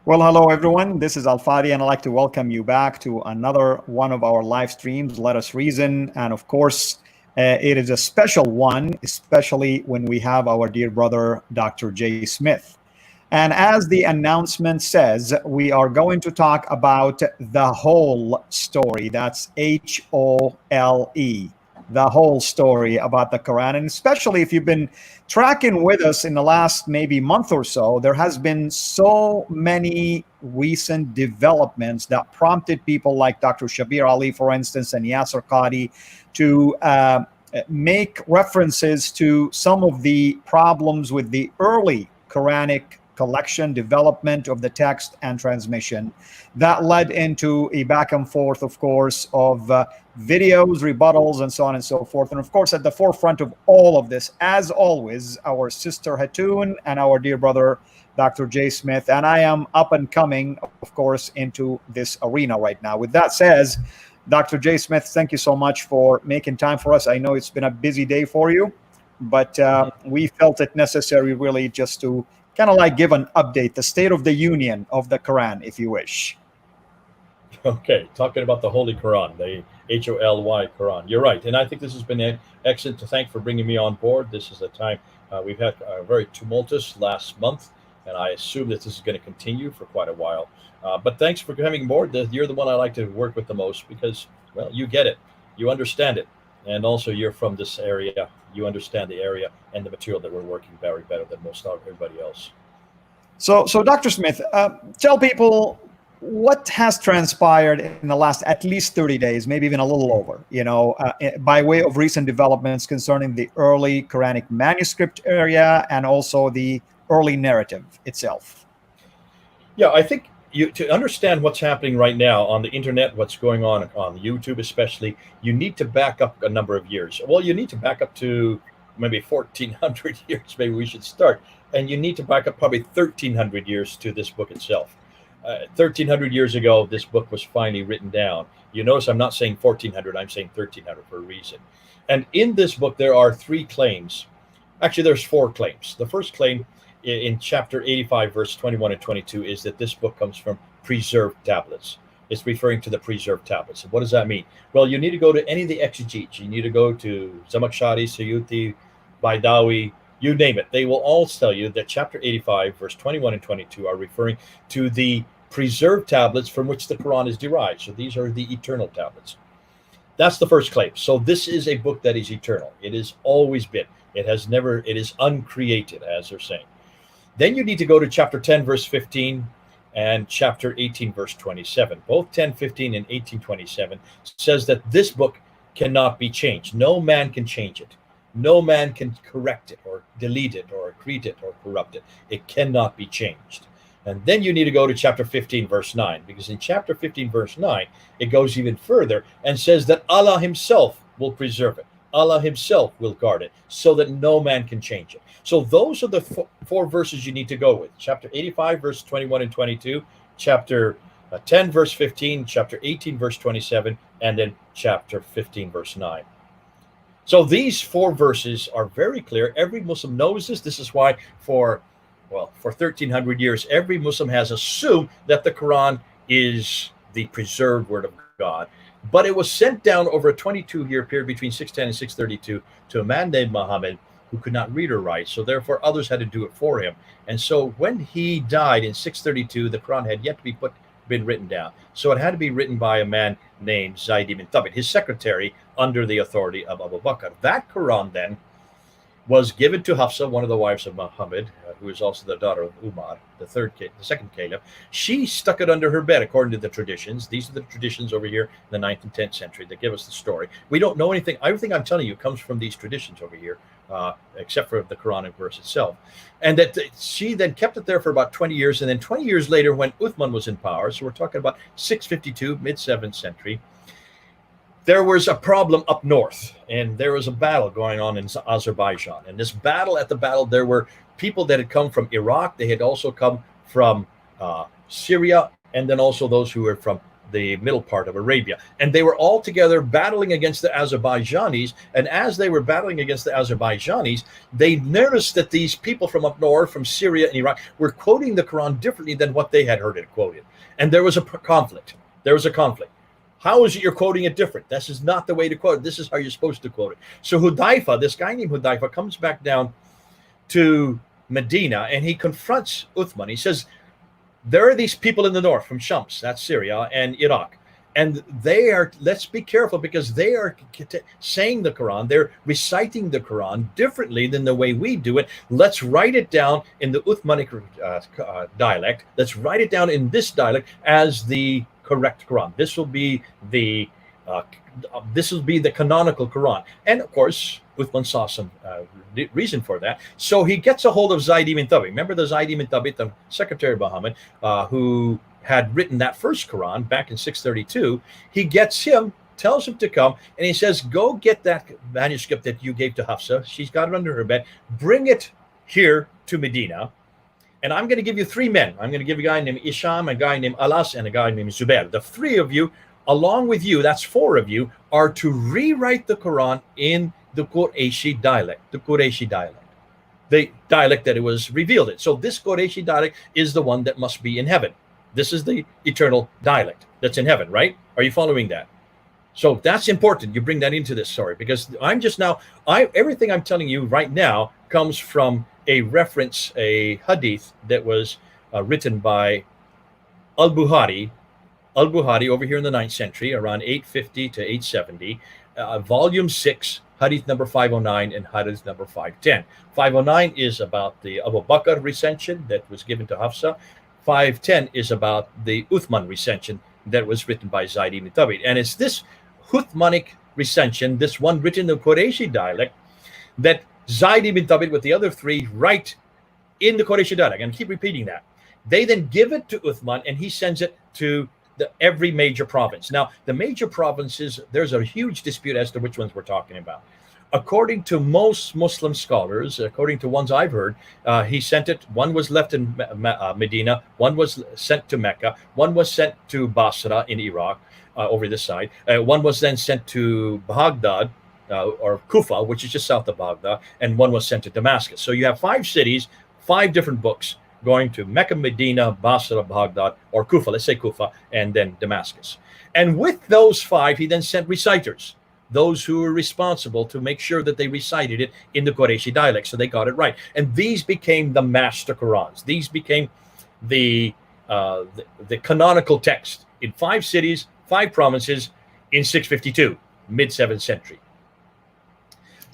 Well, hello everyone. This is Fadi, and I'd like to welcome you back to another one of our live streams, Let Us Reason. And of course, it is a special one, especially when we have our dear brother, Dr. Jay Smith. And as the announcement says, we are going to talk about the whole story. That's HOLE, the whole story about the Quran. And especially if you've been tracking with us in the last maybe month or so, there has been so many recent developments that prompted people like Dr. Shabir Ally, for instance, and Yasir Qadhi to make references to some of the problems with the early Quranic collection, development of the text and transmission that led into a back and forth, of course, of videos, rebuttals, and so on and so forth. And of course, at the forefront of all of this, as always, our sister Hatun and our dear brother, Dr. Jay Smith. And I am up and coming, of course, into this arena right now. With that says, Dr. Jay Smith, thank you so much for making time for us. I know it's been a busy day for you, but we felt it necessary really just to kind of like give an update, the state of the union of the Quran, if you wish. Okay, talking about the Holy Quran, the HOLY Quran. You're right, and I think this has been excellent to thank for bringing me on board. This is a time we've had a very tumultuous last month, and I assume that this is going to continue for quite a while. But thanks for coming aboard. You're the one I like to work with the most because, well, you get it, you understand it, and also you're from this area. You understand the area and the material that we're working very better than most of everybody else. So Dr. Smith, tell people what has transpired in the last at least 30 days, maybe even a little over, by way of recent developments concerning the early Quranic manuscript area and also the early narrative itself. Yeah, I think to understand what's happening right now on the internet, what's going on YouTube especially, you need to back up a number of years. Well, you need to back up to maybe 1400 years, maybe we should start. And you need to back up probably 1300 years to this book itself. 1300 years ago, this book was finally written down. You notice I'm not saying 1400, I'm saying 1300 for a reason. And in this book, there are three claims. Actually, there's four claims. The first claim in chapter 85, verse 21 and 22 is that this book comes from preserved tablets. It's referring to the preserved tablets. And what does that mean? Well, you need to go to any of the exegetes. You need to go to Zamakhshari, Suyuti, Baidawi, you name it. They will all tell you that chapter 85, verse 21 and 22 are referring to the preserved tablets from which the Quran is derived. So these are the eternal tablets. That's the first claim. So this is a book that is eternal. It has always been. It is uncreated, as they're saying. Then you need to go to chapter 10, verse 15 and chapter 18, verse 27. Both 10, 15 and 18, 27 says that this book cannot be changed. No man can change it. No man can correct it or delete it or accrete it or corrupt it. It cannot be changed. And then you need to go to chapter 15, verse 9, because in chapter 15, verse 9, it goes even further and says that Allah himself will preserve it. Allah himself will guard it so that no man can change it. So those are the four verses you need to go with. Chapter 85, verse 21 and 22, chapter 10, verse 15, chapter 18, verse 27, and then chapter 15, verse 9. So these four verses are very clear. Every Muslim knows this. This is why for 1,300 years, every Muslim has assumed that the Quran is the preserved word of God. But it was sent down over a 22-year period between 610 and 632 to a man named Muhammad who could not read or write. So therefore, others had to do it for him. And so when he died in 632, the Quran had yet to been written down. So it had to be written by a man named Zayd ibn Thabit, his secretary, under the authority of Abu Bakr. That Quran then was given to Hafsa, one of the wives of Muhammad, who is also the daughter of Umar, the second caliph. She stuck it under her bed, according to the traditions. These are the traditions over here in the 9th and 10th century that give us the story. We don't know anything. Everything I'm telling you comes from these traditions over here, except for the Quranic verse itself. And that she then kept it there for about 20 years. And then 20 years later, when Uthman was in power, so we're talking about 652, mid-7th century, there was a problem up north, and there was a battle going on in Azerbaijan. And this battle, there were people that had come from Iraq. They had also come from Syria, and then also those who were from the middle part of Arabia. And they were all together battling against the Azerbaijanis. And as they were battling against the Azerbaijanis, they noticed that these people from up north, from Syria and Iraq, were quoting the Quran differently than what they had heard it quoted. And there was a conflict. There was a conflict. How is it you're quoting it different? This is not the way to quote it. This is how you're supposed to quote it. So Hudayfa, this guy named Hudayfa, comes back down to Medina and he confronts Uthman. He says, there are these people in the north from Shams, that's Syria, and Iraq. And they are, let's be careful because they are saying the Quran, they're reciting the Quran differently than the way we do it. Let's write it down in the Uthmanic dialect. Let's write it down in this dialect as the correct Quran. This will be the canonical Quran. And of course, Uthman saw some reason for that. So he gets a hold of Zayd ibn Thabit. Remember the Zayd ibn Thabit, the secretary of Muhammad, who had written that first Quran back in 632. He gets him, tells him to come, and he says, go get that manuscript that you gave to Hafsa. She's got it under her bed. Bring it here to Medina. And I'm going to give you three men. I'm going to give a guy named Isham, a guy named Alas, and a guy named Zubair. The three of you, along with you, that's four of you, are to rewrite the Quran in the Qurayshi dialect, the dialect that it was revealed in. So this Qurayshi dialect is the one that must be in heaven. This is the eternal dialect that's in heaven, right? Are you following that? So that's important. You bring that into this story because I'm just now, everything I'm telling you right now comes from a reference, a hadith that was written by Al-Bukhari over here in the 9th century, around 850 to 870, volume 6, hadith number 509 and hadith number 510. 509 is about the Abu Bakr recension that was given to Hafsa. 510 is about the Uthman recension that was written by Zayd ibn Thabit. And it's this Uthmanic recension, this one written in the Qurayshi dialect, that Zayd ibn Thabit with the other three write in the Qurayshi dialect. And keep repeating that. They then give it to Uthman and he sends it to every major province. Now, the major provinces, there's a huge dispute as to which ones we're talking about. According to most Muslim scholars, according to ones I've heard, he sent it. One was left in Medina. One was sent to Mecca. One was sent to Basra in Iraq, over this side. One was then sent to Baghdad, or Kufa, which is just south of Baghdad. And one was sent to Damascus. So you have 5 cities, 5 different books going to Mecca, Medina, Basra, Baghdad, or Kufa, let's say Kufa, and then Damascus. And with those 5, he then sent reciters, those who were responsible to make sure that they recited it in the Qurayshi dialect, so they got it right. And these became the master Qurans. These became the canonical text in 5 cities, 5 provinces in 652, mid-7th century.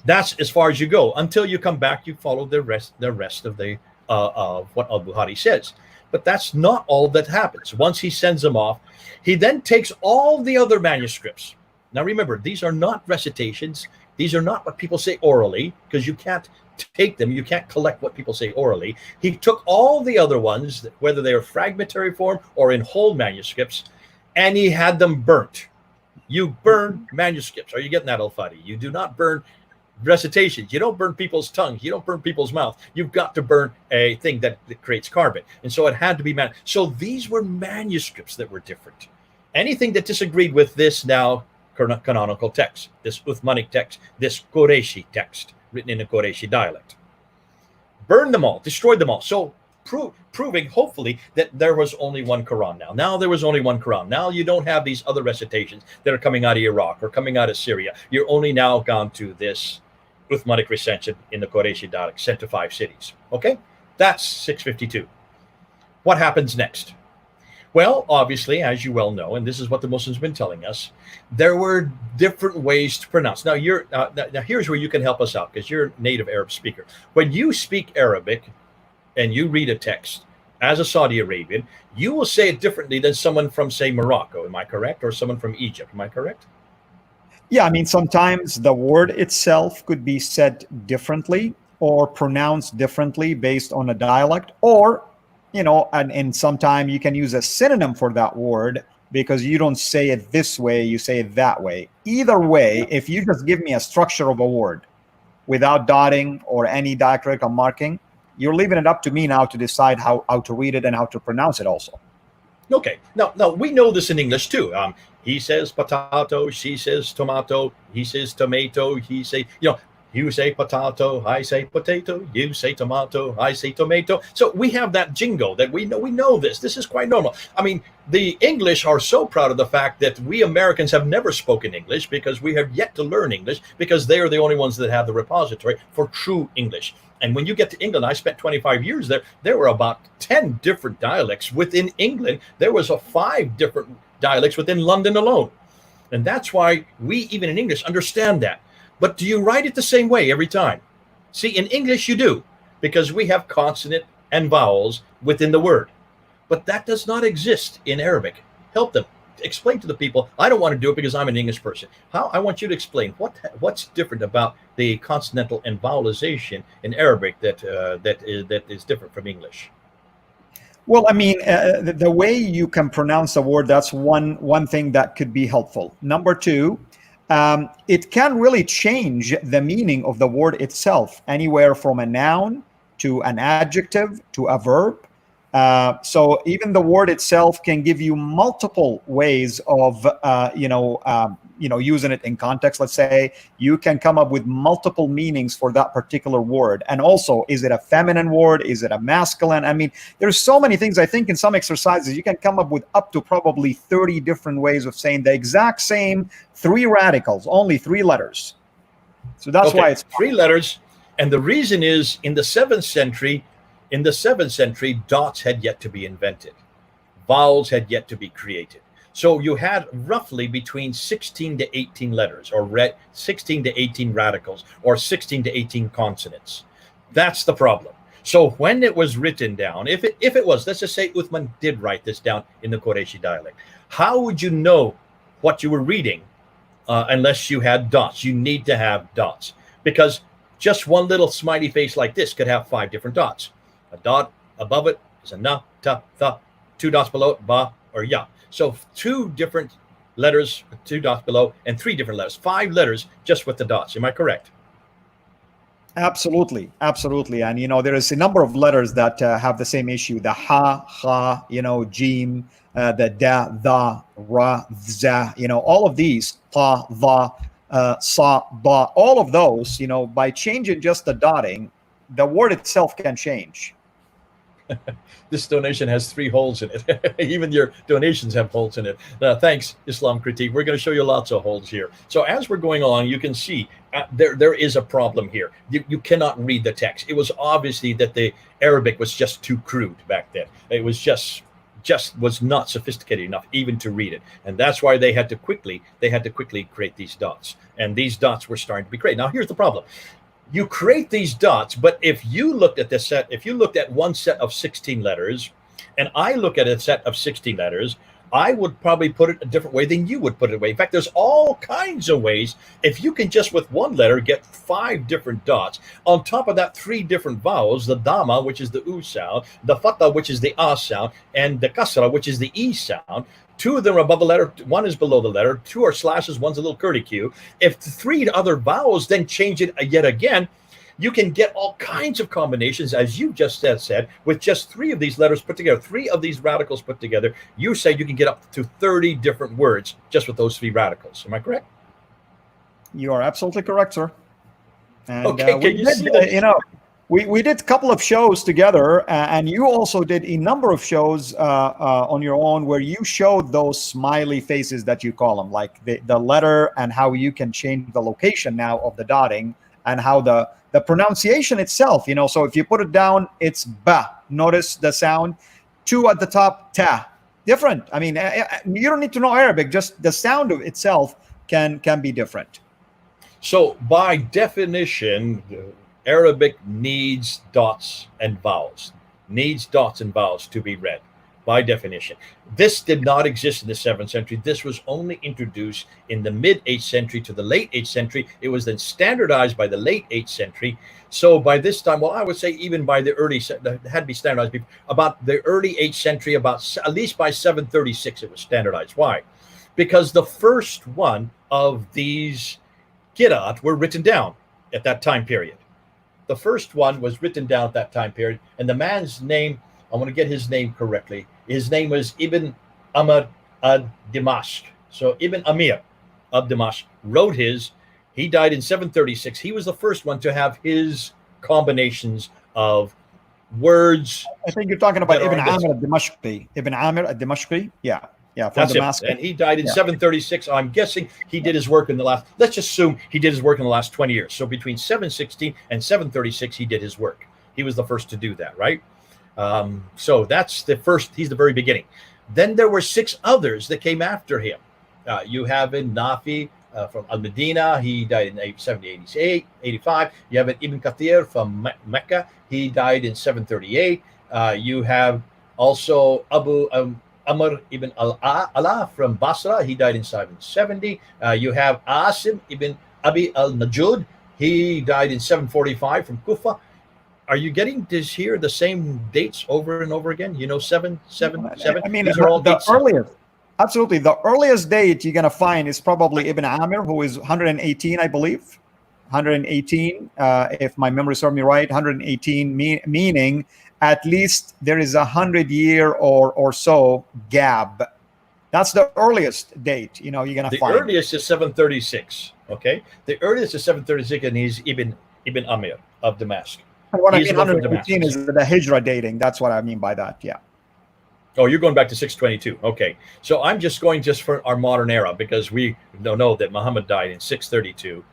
That's as far as you go. Until you come back, you follow the rest of the of what Al-Bukhari says. But that's not all that happens. Once he sends them off, he then takes all the other manuscripts. Now remember, these are not recitations. These are not what people say orally, because you can't take them. You can't collect what people say orally. He took all the other ones, whether they are fragmentary form or in whole manuscripts, and he had them burnt. You burn manuscripts. Are you getting that, Al-Fadi? You do not burn recitations. You don't burn people's tongues. You don't burn people's mouth. You've got to burn a thing that creates carbon. And so it had to be so these were manuscripts that were different. Anything that disagreed with this now canonical text, this Uthmanic text, this Qurayshi text written in a Qurayshi dialect, burn them all, destroyed them all. So proving hopefully that there was only one Quran now. Now there was only one Quran. Now you don't have these other recitations that are coming out of Iraq or coming out of Syria. You're only now gone to this Uthmanic recension in the Qurayshi dialect, sent to 5 cities. Okay, that's 652. What happens next? Well, obviously, as you well know, and this is what the Muslims have been telling us, there were different ways to pronounce. Now, now here's where you can help us out, because you're a native Arab speaker. When you speak Arabic and you read a text as a Saudi Arabian, you will say it differently than someone from, say, Morocco. Am I correct? Or someone from Egypt. Am I correct? Yeah, I mean, sometimes the word itself could be said differently or pronounced differently based on a dialect, or and sometimes you can use a synonym for that word because you don't say it this way, you say it that way. Either way, if you just give me a structure of a word without dotting or any diacritical marking, you're leaving it up to me now to decide how to read it and how to pronounce it also. Okay. Now we know this in English too. He says potato, she says tomato, he says tomato, he say, you say potato, I say potato, you say tomato, I say tomato. So we have that jingle that we know this. This is quite normal. I mean, the English are so proud of the fact that we Americans have never spoken English because we have yet to learn English because they are the only ones that have the repository for true English. And when you get to England, I spent 25 years there. There were about 10 different dialects within England. There was 5 different dialects within London alone. And that's why we, even in English, understand that. But do you write it the same way every time? See, in English you do, because we have consonant and vowels within the word. But that does not exist in Arabic. Help them. Explain to the people. I don't want to do it because I'm an English person. I want you to explain what's different about the consonantal and vowelization in Arabic that is different from English. Well, I mean, the way you can pronounce a word, that's one thing that could be helpful. Number two, it can really change the meaning of the word itself, anywhere from a noun to an adjective to a verb. So even the word itself can give you multiple ways of, using it in context. Let's say you can come up with multiple meanings for that particular word. And also, is it a feminine word? Is it a masculine? I mean, there's so many things. I think in some exercises, you can come up with up to probably 30 different ways of saying the exact same 3 radicals, only 3 letters. So that's why it's 3 letters. And the reason is in the 7th century, dots had yet to be invented. Vowels had yet to be created. So you had roughly between 16 to 18 letters, or 16 to 18 radicals, or 16 to 18 consonants. That's the problem. So when it was written down, if it was, let's just say Uthman did write this down in the Qurayshi dialect, how would you know what you were reading unless you had dots? You need to have dots, because just one little smiley face like this could have 5 different dots. A dot above it is a na, ta, tha. 2 dots below it, ba, or ya. So 2 different letters, 2 dots below, and 3 different letters. 5 letters just with the dots. Am I correct? Absolutely. And, there is a number of letters that have the same issue. The ha, jim, the da, the, ra, za, all of these, ta, va, sa, ba, all of those, by changing just the dotting, the word itself can change. This donation has 3 holes in it. Even your donations have holes in it. Thanks, Islam Critique. We're going to show you lots of holes here. So as we're going along, you can see there is a problem here. You cannot read the text. It was obviously that the Arabic was just too crude back then. It was just was not sophisticated enough even to read it. And that's why they had to quickly create these dots. And these dots were starting to be created. Now here's the problem. You create these dots, but if you looked at one set of 16 letters, and I look at a set of 16 letters, I would probably put it a different way than you would put it away. In fact, there's all kinds of ways. If you can just with one letter get 5 different dots, on top of that 3 different vowels, the dama, which is the u sound, the fatha, which is the a sound, and the kasra, which is the e sound. 2 of them are above the letter, 1 is below the letter, 2 are slashes, 1's a little curlicue. If the 3 other vowels then change it yet again, you can get all kinds of combinations, as you just said, with just 3 of these letters put together, 3 of these radicals put together. You say you can get up to 30 different words just with those 3 radicals. Am I correct? You are absolutely correct, sir. And, okay, can you see that? We did a couple of shows together, and you also did a number of shows on your own where you showed those smiley faces that you call them, like the letter, and how you can change the location now of the dotting, and how the pronunciation itself, so if you put it down, it's ba. Notice the sound. 2 at the top, ta. Different. I mean, you don't need to know Arabic. Just the sound of itself can be different. So by definition, Arabic needs dots and vowels to be read, by definition. This did not exist in the 7th century. This was only introduced in the mid-8th century to the late 8th century. It was then standardized by the late 8th century. So by this time, well, I would say even by the early, it had to be standardized about the early 8th century, at least by 736, it was standardized. Why? Because the first one of these Qira'at were written down at that time period. The first one was written down at that time period, and the man's name, I want to get his name correctly. His name was Ibn Amr ad-Dimashq. So Ibn Amir of Dimashq wrote his. He died in 736. He was the first one to have his combinations of words I think you're talking that about are Ibn in this. Amir al-Dimashqi. Ibn Amir al-Dimashqi. Yeah. Yeah. From That's him. Damascus. And he died in Yeah. 736. I'm guessing he did his work in the last, let's just assume he did his work in the last 20 years. So between 716 and 736, he did his work. He was the first to do that, right? So that's the first, he's the very beginning. Then there were 6 others that came after him. You have in Nafi from Al-Medina, he died in 788, 85. You have an Ibn Kathir from Mecca, he died in 738. You have also Abu Amr ibn al-Ala from Basra, he died in 770. You have Asim ibn Abi al-Najud, he died in 745 from Kufa. Are you getting this here, the same dates over and over again? You know, 777. I mean, These are all the dates. earliest, absolutely, the earliest date you're going to find is probably Ibn Amir, who is 118, I believe. 118, if my memory serves me right, 118, meaning at least there is 100-year or so gap. That's the earliest date, you're going to The find. earliest is 736. Okay, the earliest is 736, and he's Ibn Amir of Damascus. And what He's I mean, the one from 118 is the Hijra dating. That's what I mean by that. Yeah. Oh, you're going back to 622. Okay, so I'm just going just for our modern era because we know that Muhammad died in 632.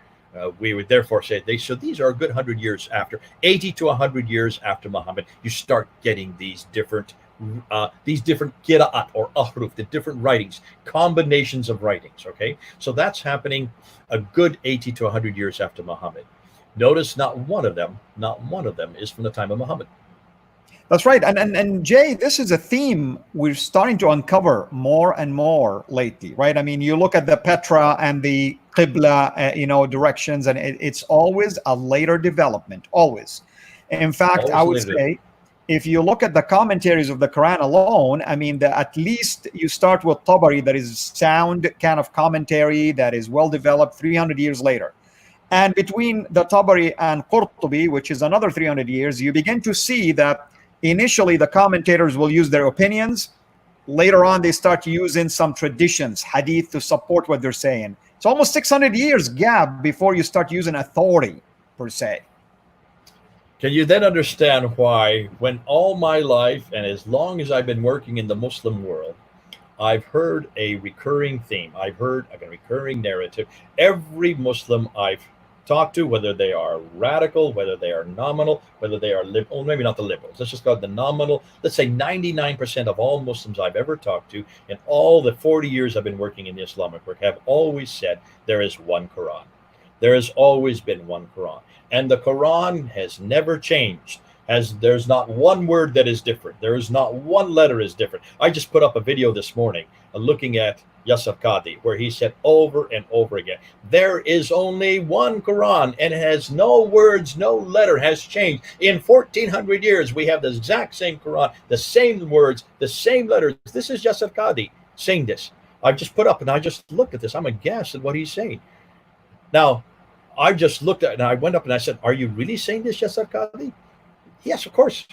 We would therefore say so these are a good 100 years after, 80 to 100 years after Muhammad. You start getting these different qira'at or ahruf, the different writings, combinations of writings. Okay, so that's happening a good 80 to 100 years after Muhammad. Notice not one of them is from the time of Muhammad. That's right. And Jay, this is a theme we're starting to uncover more and more lately, right? I mean, you look at the Petra and the Qibla, directions, and it's always a later development, always. In fact, Always I would later. say, if you look at the commentaries of the Quran alone, I mean, at least you start with Tabari, that is sound kind of commentary that is well developed 300 years later. And between the Tabari and Qurtubi, which is another 300 years, you begin to see that initially the commentators will use their opinions. Later on, they start using some traditions, hadith, to support what they're saying. It's almost 600 years gap before you start using authority, per se. Can you then understand why, when all my life and as long as I've been working in the Muslim world, I've heard a recurring theme. I've heard a recurring narrative. Every Muslim I've talked to, whether they are radical, whether they are nominal, whether they are liberal, maybe not the liberals, let's just go the nominal. Let's say 99% of all Muslims I've ever talked to in all the 40 years I've been working in the Islamic work have always said there is one Quran. There has always been one Quran. And the Quran has never changed. There's not one word that is different. There is not one letter is different. I just put up a video this morning looking at Yasir Qadhi, where he said over and over again, there is only one Quran and it has no words, no letter has changed. In 1400 years, we have the exact same Quran, the same words, the same letters. This is Yasir Qadhi saying this. I've just put up and I just looked at this. I'm aghast at what he's saying. Now, I just looked at it and I went up and I said, are you really saying this, Yasir Qadhi? Yes, of course.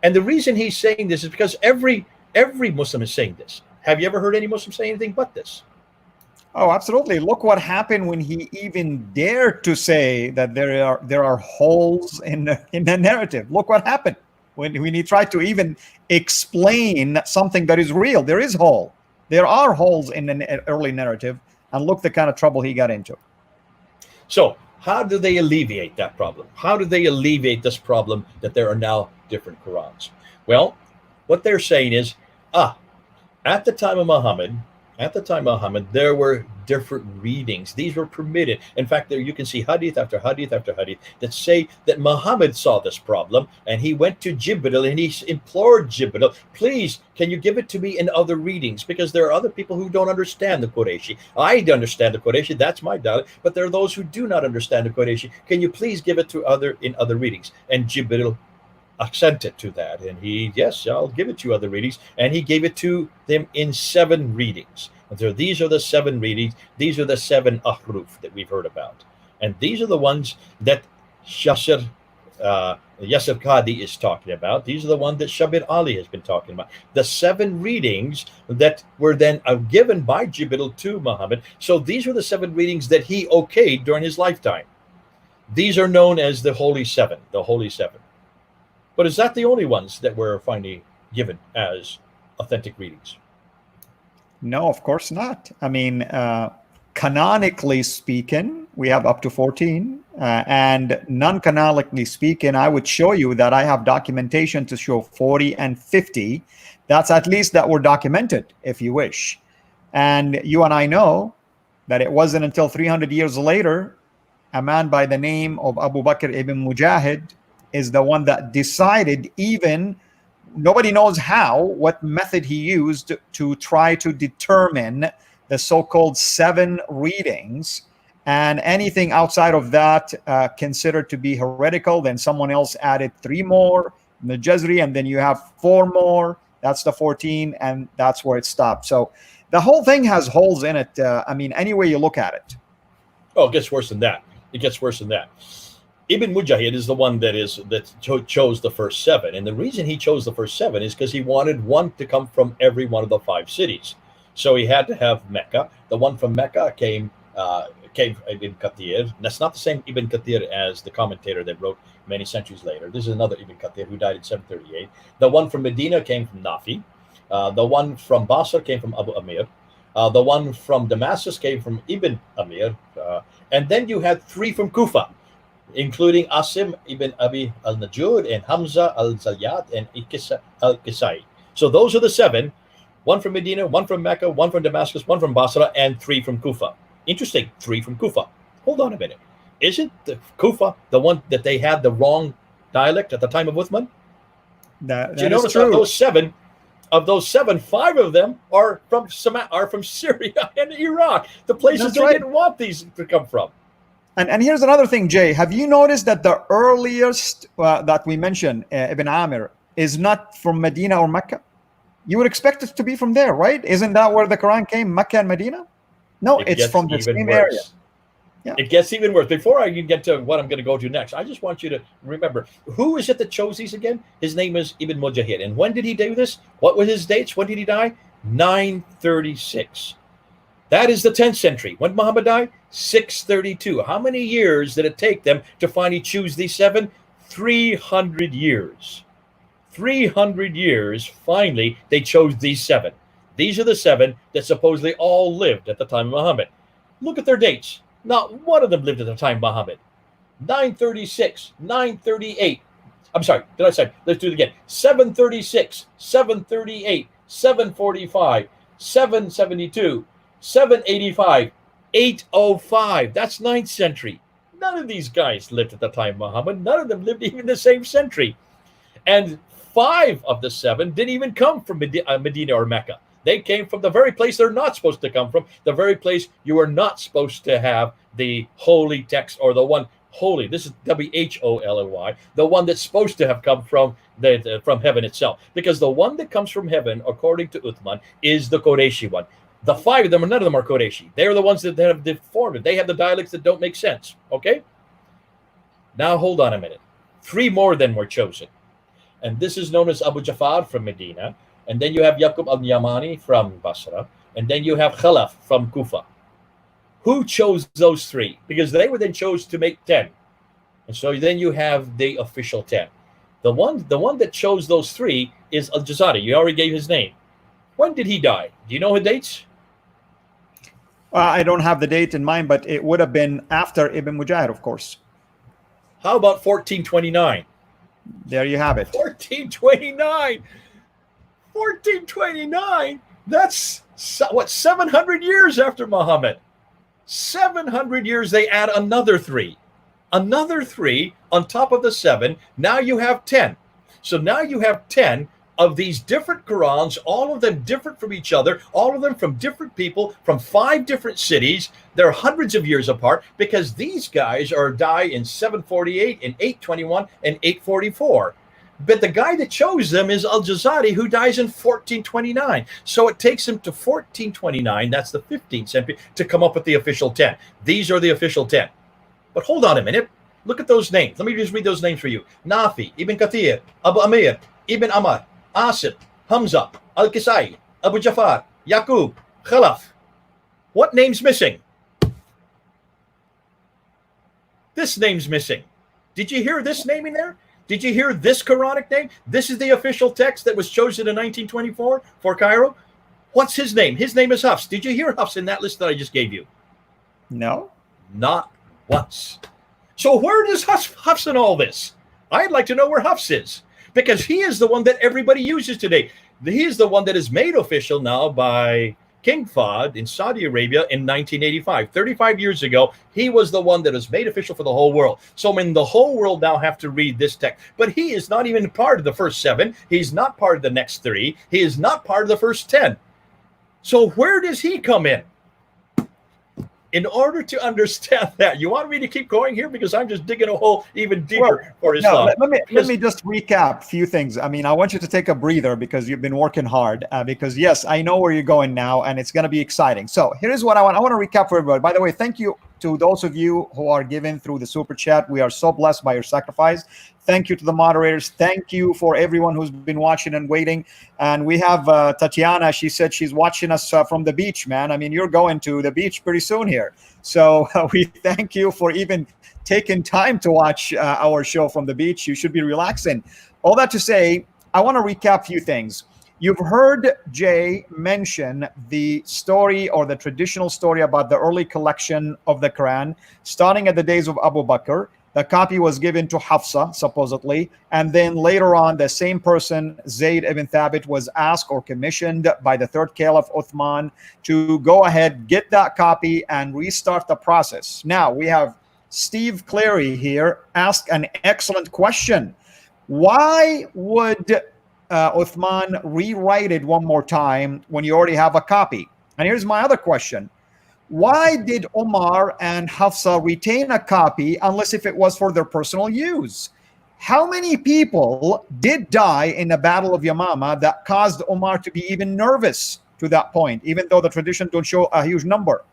And the reason he's saying this is because every Muslim is saying this. Have you ever heard any Muslim say anything but this? Oh, absolutely. Look what happened when he even dared to say that there are holes in the narrative. Look what happened when he tried to even explain something that is real. There is hole. There are holes in an early narrative, and look the kind of trouble he got into. So how do they alleviate that problem? How do they alleviate this problem that there are now different Qurans? Well, what they're saying is, at the time of Muhammad, there were different readings. These were permitted. In fact, there you can see hadith after hadith after hadith that say that Muhammad saw this problem and he went to Jibril and he implored Jibril, please, can you give it to me in other readings? Because there are other people who don't understand the Qurayshi. I understand the Qurayshi, that's my doubt, but there are those who do not understand the Qurayshi. Can you please give it to in other readings? And Jibril assented to that, and yes, I'll give it to other readings, and he gave it to them in 7 readings. And so these are the 7 readings. These are the 7 ahruf that we've heard about, and these are the ones that Yasir Yasir Qadhi is talking about. These are the ones that Shabir Ally has been talking about. The 7 readings that were then given by Jibril to Muhammad. So these were the 7 readings that he okayed during his lifetime. These are known as the Holy Seven, the Holy Seven. But is that the only ones that were finally given as authentic readings? No, of course not. I mean, canonically speaking, we have up to 14. And non-canonically speaking, I would show you that I have documentation to show 40 and 50. That's at least that were documented, if you wish. And you and I know that it wasn't until 300 years later, a man by the name of Abu Bakr ibn Mujahid is the one that decided, even nobody knows how, what method he used to try to determine the so-called 7 readings, and anything outside of that considered to be heretical. Then someone else added 3 more, the Jazri, and then you have 4 more. That's the 14, and that's where it stopped. So the whole thing has holes in it. I mean, any way you look at it. Oh, it gets worse than that. It gets worse than that. Ibn Mujahid is the one that chose the first 7, and the reason he chose the first 7 is because he wanted one to come from every one of the 5 cities. So he had to have Mecca. The one from Mecca came Ibn Kathir. That's not the same Ibn Kathir as the commentator that wrote many centuries later. This is another Ibn Kathir who died in 738. The one from Medina came from Nafi. The one from Basra came from Abu Amir. The one from Damascus came from Ibn Amir. And then you had 3 from Kufa, including Asim ibn Abi al-Najud and Hamza al-Zayyat and Ikisa al-Kisai. So those are the 7. 1 from Medina, 1 from Mecca, 1 from Damascus, 1 from Basra, and 3 from Kufa. Interesting, 3 from Kufa. Hold on a minute. Isn't the Kufa the one that they had the wrong dialect at the time of Uthman? That Do you notice true. Of those seven, 5 of them are from Syria and Iraq, the places they didn't want these to come from. And here's another thing, Jay. Have you noticed that the earliest that we mentioned, Ibn Amir, is not from Medina or Mecca? You would expect it to be from there, right? Isn't that where the Quran came, Mecca and Medina? No, it's from the same area. Yeah. It gets even worse. Before I can get to what I'm going to go to next, I just want you to remember, who is it that chose these again? His name is Ibn Mujahid. And when did he do this? What were his dates? When did he die? 936. That is the 10th century. When Muhammad died? 632. How many years did it take them to finally choose these 7? 300 years. 300 years, finally, they chose these 7. These are the 7 that supposedly all lived at the time of Muhammad. Look at their dates. Not one of them lived at the time of Muhammad. 936, 938. I'm sorry, did I say? Let's do it again. 736, 738, 745, 772, 785, 805. That's 9th century. None of these guys lived at the time of Muhammad. None of them lived even in the same century. And 5 of the 7 didn't even come from Medina or Mecca. They came from the very place they're not supposed to come from, the very place you are not supposed to have the holy text, or the one holy. This is Wholy, the one that's supposed to have come from from heaven itself. Because the one that comes from heaven, according to Uthman, is the Qurayshi one. The 5 of them, none of them are Qurayshi. They are the ones that have deformed it. They have the dialects that don't make sense. Okay? Now hold on a minute. 3 more then were chosen. And this is known as Abu Jafar from Medina. And then you have Yaqub al-Yamani from Basra. And then you have Khalaf from Kufa. Who chose those 3? Because they were then chose to make 10. And so then you have the official 10. The one that chose those 3 is Al-Jazari. You already gave his name. When did he die? Do you know his dates? I don't have the date in mind, but it would have been after Ibn Mujahid, of course. How about 1429? There you have it. 1429. 1429. That's what, 700 years after Muhammad. 700 years, they add another 3. Another 3 on top of the 7. Now you have 10. So now you have 10 of these different Qur'ans, all of them different from each other, all of them from different people, from 5 different cities. They're hundreds of years apart because these guys die in 748, in 821, and 844. But the guy that chose them is Al-Jazari, who dies in 1429. So it takes him to 1429, that's the 15th century, to come up with the official 10. These are the official 10. But hold on a minute. Look at those names. Let me just read those names for you. Nafi, Ibn Kathir, Abu Amir, Ibn Amr, Asif, Hamza, Al-Kisai, Abu Jafar, Yaqub, Khalaf. What name's missing? This name's missing. Did you hear this name in there? Did you hear this Quranic name? This is the official text that was chosen in 1924 for Cairo. What's his name? His name is Hafs. Did you hear Hafs in that list that I just gave you? No. Not once. So where does Hafs in all this? I'd like to know where Hafs is, because he is the one that everybody uses today. He is the one that is made official now by King Fahd in Saudi Arabia in 1985. 35 years ago, he was the one that was made official for the whole world. So I mean, the whole world now have to read this text. But he is not even part of the first 7. He's not part of the next 3. He is not part of the first 10. So where does he come in? In order to understand that, you want me to keep going here, because I'm just digging a hole even deeper for Islam. No, let me just recap a few things. I mean, I want you to take a breather because you've been working hard. Because yes, I know where you're going now, and it's going to be exciting. So here's what I want. I want to recap for everybody. By the way, thank you to those of you who are giving through the super chat. We are so blessed by your sacrifice. Thank you to the moderators. Thank you for everyone who's been watching and waiting. And we have Tatiana. She said she's watching us from the beach, man. I mean, you're going to the beach pretty soon here. So we thank you for even taking time to watch our show from the beach. You should be relaxing. All that to say, I want to recap a few things. You've heard Jay mention the story, or the traditional story, about the early collection of the Quran, starting at the days of Abu Bakr. The copy was given to Hafsa, supposedly, and then later on, the same person, Zayd ibn Thabit, was asked or commissioned by the third caliph Uthman to go ahead, get that copy, and restart the process. Now, we have Steve Clary here ask an excellent question. Why would Uthman rewrite it one more time when you already have a copy? And here's my other question. Why did Omar and Hafsa retain a copy unless if it was for their personal use? How many people did die in the Battle of Yamama that caused Omar to be even nervous to that point, even though the tradition don't show a huge number?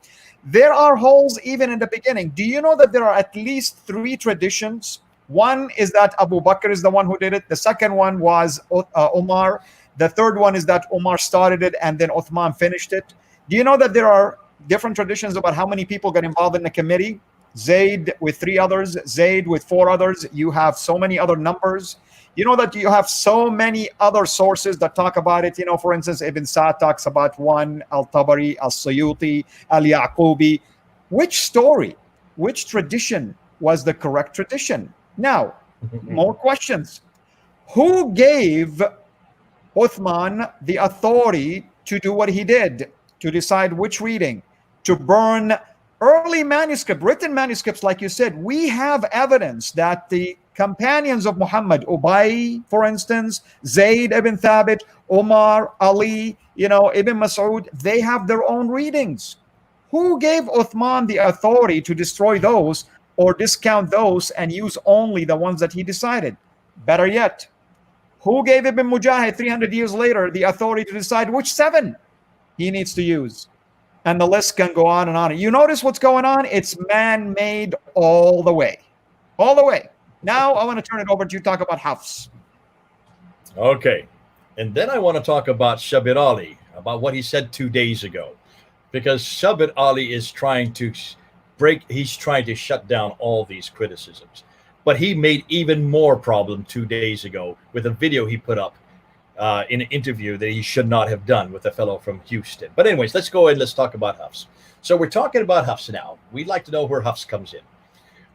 There are holes even in the beginning. Do you know that there are at least 3 traditions? One is that Abu Bakr is the one who did it. The second one was Omar. The third one is that Omar started it and then Uthman finished it. Do you know that there are different traditions about how many people got involved in the committee? Zayd with 3 others, Zayd with 4 others. You have so many other numbers. You know that you have so many other sources that talk about it. You know, for instance, Ibn Sa'd talks about 1, Al-Tabari, Al-Suyuti, Al-Yaqubi. Which story, which tradition was the correct tradition? Now, more questions. Who gave Uthman the authority to do what he did, to decide which reading, to burn early manuscript, written manuscripts, like you said? We have evidence that the companions of Muhammad, Ubay, for instance, Zayd ibn Thabit, Omar, Ali, Ibn Mas'ud, they have their own readings. Who gave Uthman the authority to destroy those or discount those and use only the ones that he decided? Better yet, who gave Ibn Mujahid 300 years later the authority to decide which 7 he needs to use? And the list can go on and on. You notice what's going on? It's man-made all the way. All the way. Now I want to turn it over to you to talk about Hafs. Okay. And then I want to talk about Shabir Ally, about what he said 2 days ago. Because Shabir Ally is trying to shut down all these criticisms. But he made even more problem 2 days ago with a video he put up in an interview that he should not have done with a fellow from Houston. But anyways, let's go and let's talk about Hafs. So we're talking about Hafs now. We'd like to know where Hafs comes in.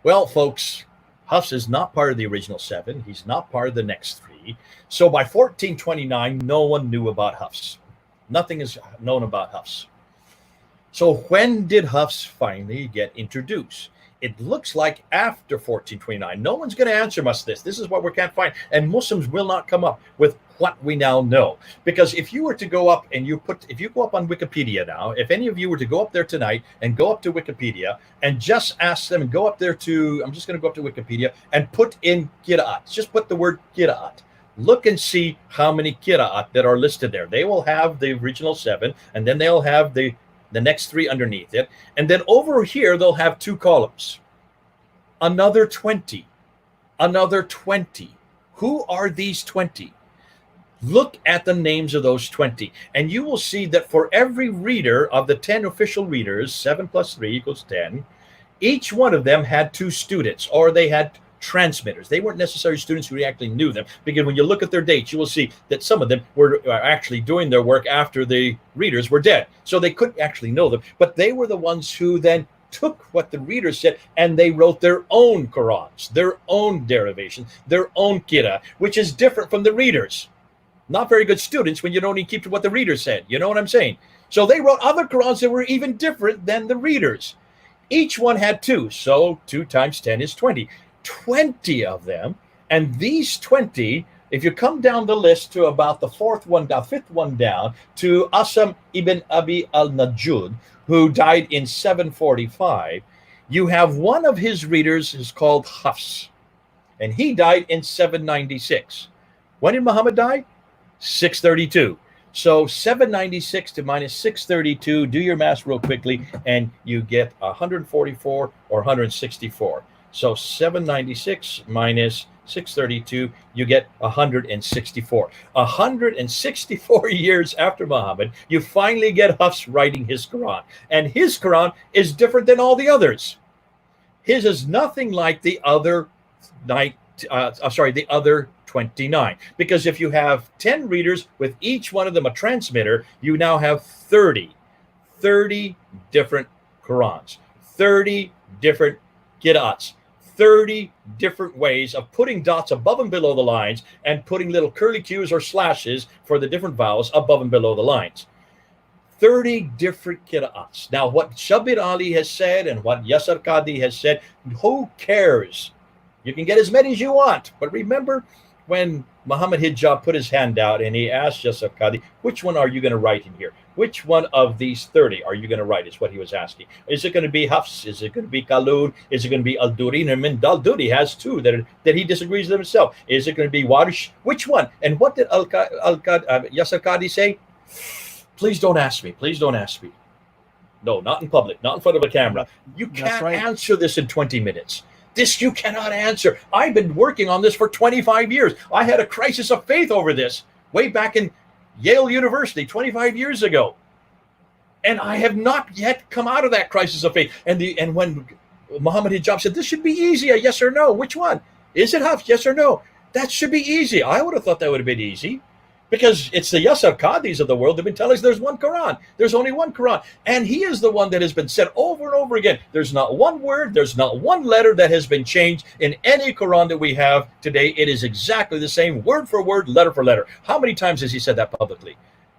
Well, folks, Hafs is not part of the original 7. He's not part of the next 3. So by 1429, no one knew about Hafs. Nothing is known about Hafs. So when did Hafs finally get introduced? It looks like after 1429. No one's going to answer us this. This is what we can't find. And Muslims will not come up with what we now know. Because if you were to go up and if you go up on Wikipedia now, if any of you were to go up there tonight and go up to Wikipedia and just ask them and go up there to, I'm just going to go up to Wikipedia and put in Qira'at. Just put the word Qira'at. Look and see how many Qira'at that are listed there. They will have the original 7, and then they'll have the next 3 underneath it. And then over here, they'll have 2 columns. Another 20. Another 20. Who are these 20? Look at the names of those 20, and you will see that for every reader of the 10 official readers, 7 plus 3 equals 10, each one of them had 2 students, or they had transmitters. They weren't necessarily students who actually knew them, because when you look at their dates, you will see that some of them were actually doing their work after the readers were dead. So they couldn't actually know them, but they were the ones who then took what the readers said and they wrote their own Qur'ans, their own derivations, their own Qira, which is different from the readers. Not very good students when you don't even keep to what the reader said. You know what I'm saying? So they wrote other Qur'ans that were even different than the readers. Each one had 2. So 2 times 10 is 20. 20 of them. And these 20, if you come down the list to about the 5th one down, to Asam ibn Abi al-Najud, who died in 745, you have one of his readers is called Hafs. And he died in 796. When did Muhammad die? 632. So 796 to minus 632, do your math real quickly, and you get 144 or 164. So 796 minus 632, you get 164. 164 years after Muhammad, you finally get Hafs writing his Quran. And his Quran is different than all the others. His is nothing like the other the other 29, because if you have 10 readers with each one of them a transmitter, you now have 30 different Qurans, 30 different Qira'ats, 30 different ways of putting dots above and below the lines and putting little curly cues or slashes for the different vowels above and below the lines. 30 different Qira'ats. Now, what Shabir Ally has said and what Yasir Qadhi has said, who cares? You can get as many as you want, but remember, when Muhammad Hijab put his hand out and he asked Yasir Qadhi, which one are you going to write in here? Which one of these 30 are you going to write, is what he was asking. Is it going to be Hafs? Is it going to be Qalun? Is it going to be Al-Duri? I mean, Al-Duri has 2 that he disagrees with himself. Is it going to be Warish? Which one? And what did Yasir Qadhi say? Please don't ask me. Please don't ask me. No, not in public, not in front of a camera. You can't answer this in 20 minutes. This you cannot answer. I've been working on this for 25 years. I had a crisis of faith over this way back in Yale University 25 years ago. And I have not yet come out of that crisis of faith. And when Muhammad Hijab said, this should be easy, a yes or no, which one? Is it Hafs, yes or no? That should be easy. I would have thought that would have been easy, because it's the Yasir Qadhis of the world that have been telling us there's one Quran. There's only one Quran. And he is the one that has been said over and over again. There's not one word, there's not one letter that has been changed in any Quran that we have today. It is exactly the same, word for word, letter for letter. How many times has he said that publicly?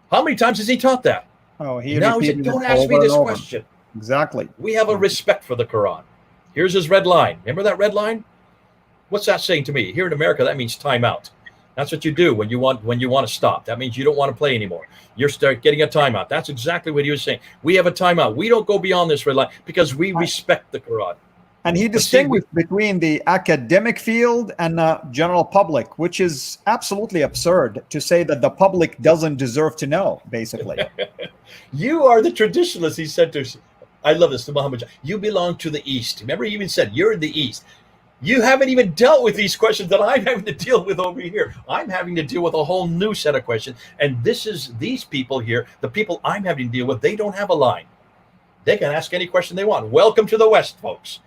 How many times has he taught that? Oh, he now he said, don't ask me this question. Exactly. We have a respect for the Quran. Here's his red line. Remember that red line? What's that saying to me? Here in America, that means time out. That's what you do when you want to stop. That means you don't want to play anymore. You start getting a timeout. That's exactly what he was saying. We have a timeout. We don't go beyond this red line because we respect the Quran. And he distinguished between the academic field and the general public, which is absolutely absurd to say that the public doesn't deserve to know, basically. You are the traditionalist, he said to us. I love this, to Muhammad. You belong to the East. Remember, he even said, you're in the East. You haven't even dealt with these questions that I'm having to deal with over here. I'm having to deal with a whole new set of questions. And these people here, the people I'm having to deal with, they don't have a line. They can ask any question they want. Welcome to the West, folks.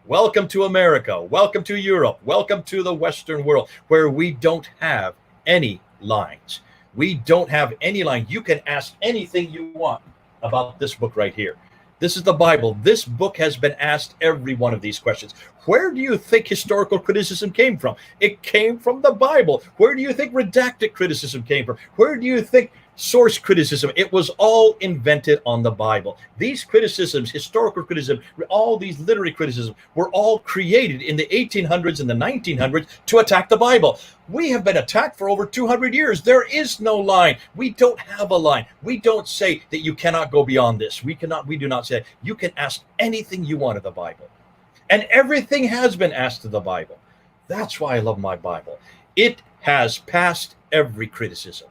Welcome to America. Welcome to Europe. Welcome to the Western world, where we don't have any lines. We don't have any line. You can ask anything you want about this book right here. This is the Bible. This book has been asked every one of these questions. Where do you think historical criticism came from? It came from the Bible. Where do you think redacted criticism came from? Where do you think source criticism? It was all invented on the Bible. These criticisms, historical criticism, all these literary criticisms were all created in the 1800s and the 1900s to attack the Bible. We have been attacked for over 200 years. There is no line. We don't have a line. We don't say that you cannot go beyond this. We do not say you can ask anything you want of the Bible. And everything has been asked of the Bible. That's why I love my Bible. It has passed every criticism.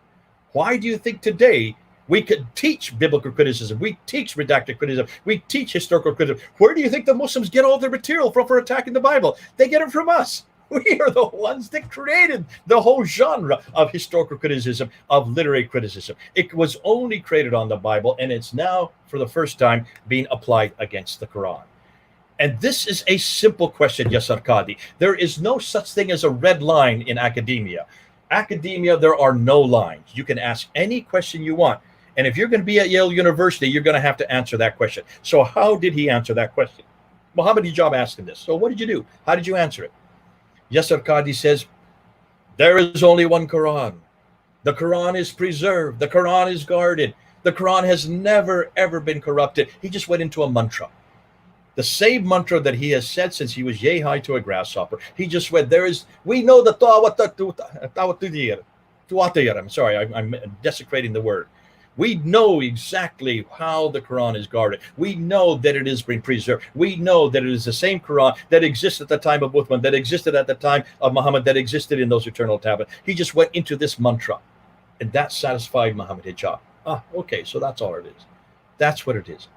Why do you think today We could teach biblical criticism. We teach redacted criticism. We teach historical criticism. Where do you think the Muslims get all their material from for attacking the Bible? They get it from us. We are the ones that created the whole genre of historical criticism, of literary criticism. It was only created on the Bible, and it's now, for the first time, being applied against the Quran. And this is a simple question, Yasir Qadhi. There is no such thing as a red line in academia. Academia, there are no lines. You can ask any question you want. And if you're going to be at Yale University, you're going to have to answer that question. So how did he answer that question? Muhammad Hijab asked him this. So what did you do? How did you answer it? Yasir Qadhi says, there is only one Quran. The Quran is preserved. The Quran is guarded. The Quran has never, ever been corrupted. He just went into a mantra. The same mantra that he has said since he was yay high to a grasshopper. He just went, we know the I'm sorry, I'm desecrating the word. We know exactly how the Quran is guarded. We know that it is being preserved. We know that it is the same Quran that existed at the time of Uthman, that existed at the time of Muhammad, that existed in those eternal tablets. He just went into this mantra, and that satisfied Muhammad Hijab. Okay, so that's all it is. That's what it is.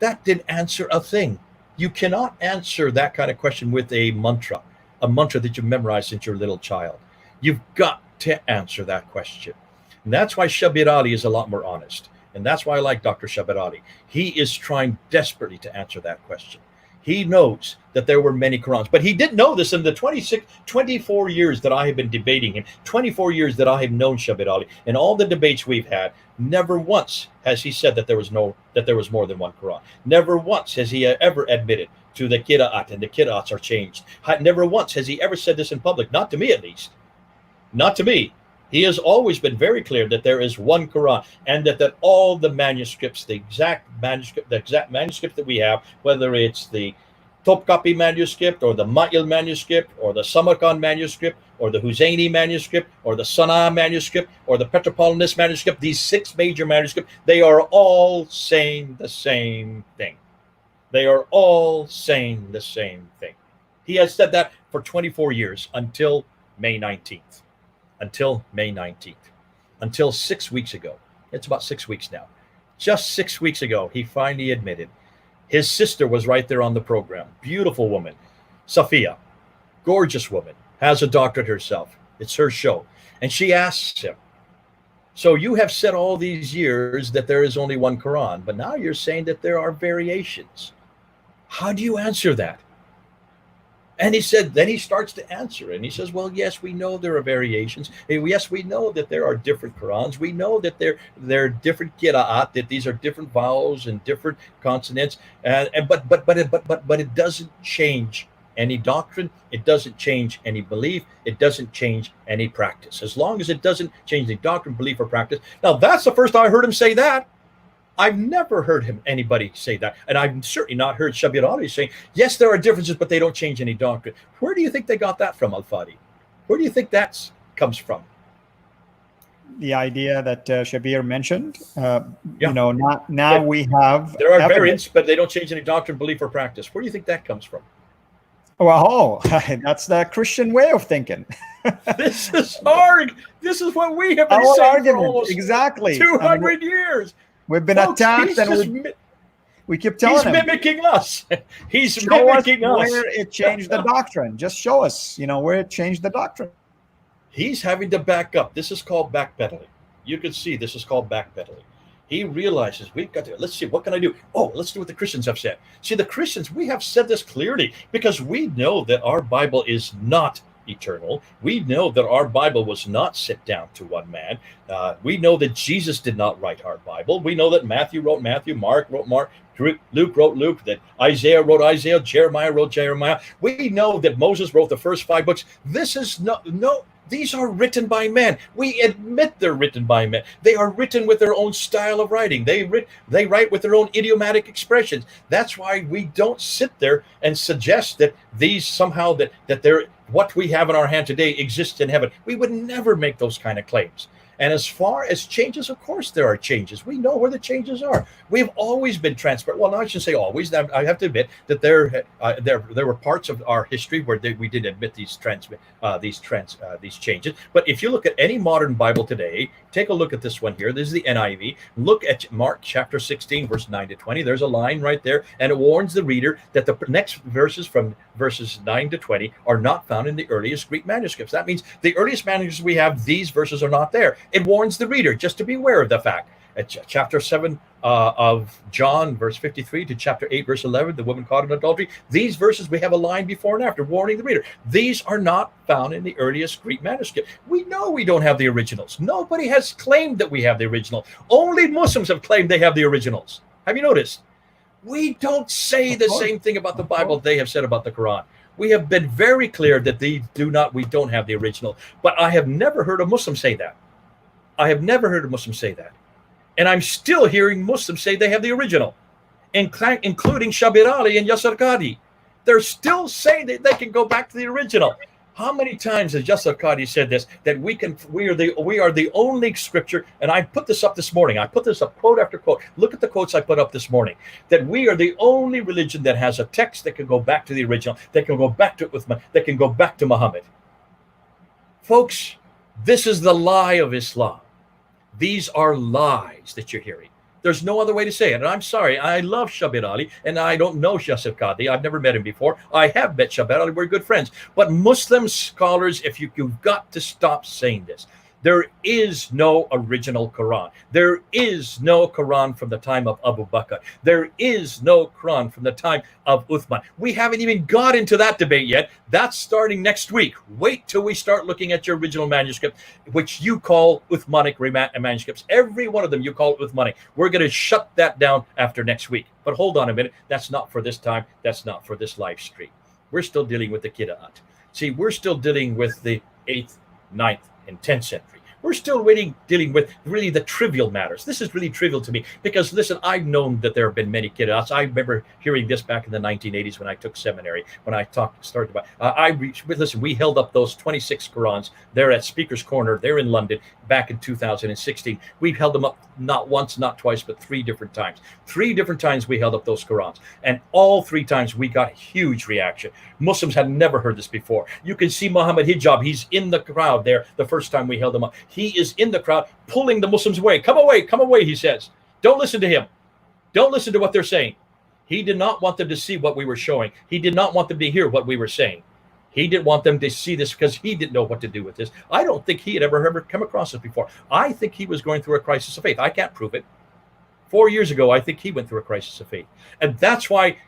That didn't answer a thing. You cannot answer that kind of question with a mantra that you memorized since you're a little child. You've got to answer that question. And that's why Shabir Ally is a lot more honest. And that's why I like Dr. Shabir Ally. He is trying desperately to answer that question. He knows that there were many Qurans, but he didn't know this in the 24 years that I have been debating him, 24 years that I have known Shabir Ally, and all the debates we've had. Never once has he said that there was more than one Quran. Never once has he ever admitted to the Qira'at, and the Qira'ats are changed. Never once has he ever said this in public, not to me at least. Not to me. He has always been very clear that there is one Quran, and that all the manuscripts, the exact manuscript that we have, whether it's the Topkapi manuscript or the Ma'il manuscript or the Samarkand manuscript or the Husseini manuscript or the Sana'a manuscript or the Petropolitan manuscript, these 6 major manuscripts, they are all saying the same thing. They are all saying the same thing. He has said that for 24 years until May 19th. Until May 19th. Until 6 weeks ago. It's about 6 weeks now. Just 6 weeks ago, he finally admitted. His sister was right there on the program. Beautiful woman. Safiya. Gorgeous woman. Has a doctorate herself. It's her show. And she asks him, so you have said all these years that there is only one Quran, but now you're saying that there are variations. How do you answer that? And he said, then he starts to answer, and he says, well, yes, we know there are variations. Yes, we know that there are different Qurans. We know that there are different qira'at, that these are different vowels and different consonants. But it doesn't change any doctrine. It doesn't change any belief. It doesn't change any practice. As long as it doesn't change the doctrine, belief, or practice. Now, that's the first time I heard him say that. I've never heard anybody say that. And I've certainly not heard Shabir Ally saying, yes, there are differences, but they don't change any doctrine. Where do you think they got that from, Al-Fadi? Where do you think that comes from? The idea that Shabir mentioned, Yeah. We have... There are variants, but they don't change any doctrine, belief, or practice. Where do you think that comes from? Well, that's the Christian way of thinking. This is what we have been our saying argument. for almost Exactly. 200 years. We've been attacked, and we keep telling him. He's mimicking us. He's show mimicking us. Where it changed the doctrine. Just show us, where it changed the doctrine. He's having to back up. This is called backpedaling. You can see this is called backpedaling. He realizes we've got to, let's see, what can I do? Oh, let's do what the Christians have said. See, the Christians, we have said this clearly because we know that our Bible is not eternal. We know that our Bible was not sent down to one man. We know that Jesus did not write our Bible. We know that Matthew wrote Matthew, Mark wrote Mark, Luke wrote Luke, that Isaiah wrote Isaiah, Jeremiah wrote Jeremiah. We know that Moses wrote the first 5 books. This is these are written by men. We admit they're written by men. They are written with their own style of writing. They write with their own idiomatic expressions. That's why we don't sit there and suggest that these somehow that they're what we have in our hand today exists in heaven. We would never make those kind of claims. And as far as changes, of course there are changes. We know where the changes are. We've always been transparent. Well, I shouldn't say always. I have to admit that there were parts of our history where we did admit these changes. But if you look at any modern Bible today, take a look at this one here. This is the NIV. Look at Mark chapter 16, verse 9 to 20. There's a line right there, and it warns the reader that the next verses from verses 9 to 20 are not found in the earliest Greek manuscripts. That means the earliest manuscripts we have, these verses are not there. It warns the reader just to be aware of the fact. At chapter 7 of John, verse 53 to chapter 8, verse 11, the woman caught in adultery. These verses, we have a line before and after warning the reader. These are not found in the earliest Greek manuscript. We know we don't have the originals. Nobody has claimed that we have the original. Only Muslims have claimed they have the originals. Have you noticed? We don't say the same thing about the Bible they have said about the Quran. We have been very clear that we don't have the original. But I have never heard a Muslim say that. I have never heard a Muslim say that. And I'm still hearing Muslims say they have the original, including Shabir Ally and Yasir Qadhi. They're still saying that they can go back to the original. How many times has Yasir Qadhi said this, that we are the only scripture, and I put this up this morning. I put this up quote after quote. Look at the quotes I put up this morning, that we are the only religion that has a text that can go back to the original, that can go back to Uthman, that can go back to Muhammad. Folks, this is the lie of Islam. These are lies that you're hearing. There's no other way to say it. And I'm sorry, I love Shabir Ally, and I don't know Yasir Qadhi. I've never met him before. I have met Shabir Ally. We're good friends. But Muslim scholars, you've got to stop saying this. There is no original Quran. There is no Quran from the time of Abu Bakr. There is no Quran from the time of Uthman. We haven't even got into that debate yet. That's starting next week. Wait till we start looking at your original manuscript, which you call Uthmanic manuscripts. Every one of them you call Uthmanic. We're going to shut that down after next week. But hold on a minute. That's not for this time. That's not for this live stream. We're still dealing with the Qira'at. See, we're still dealing with the 8th, 9th, and 10th century. We're still dealing with really the trivial matters. This is really trivial to me because, listen, I've known that there have been many Qira'ats. I remember hearing this back in the 1980s when I took seminary, when I started about. Listen, we held up those 26 Qur'ans there at Speaker's Corner, there in London, back in 2016. We've held them up not once, not twice, but 3 different times. 3 different times we held up those Qur'ans. And all 3 times we got huge reaction. Muslims had never heard this before. You can see Muhammad Hijab. He's in the crowd there the first time we held him up. He is in the crowd pulling the Muslims away. Come away, he says. Don't listen to him. Don't listen to what they're saying. He did not want them to see what we were showing. He did not want them to hear what we were saying. He didn't want them to see this because he didn't know what to do with this. I don't think he had ever come across this before. I think he was going through a crisis of faith. I can't prove it. 4 years ago, I think he went through a crisis of faith. And that's why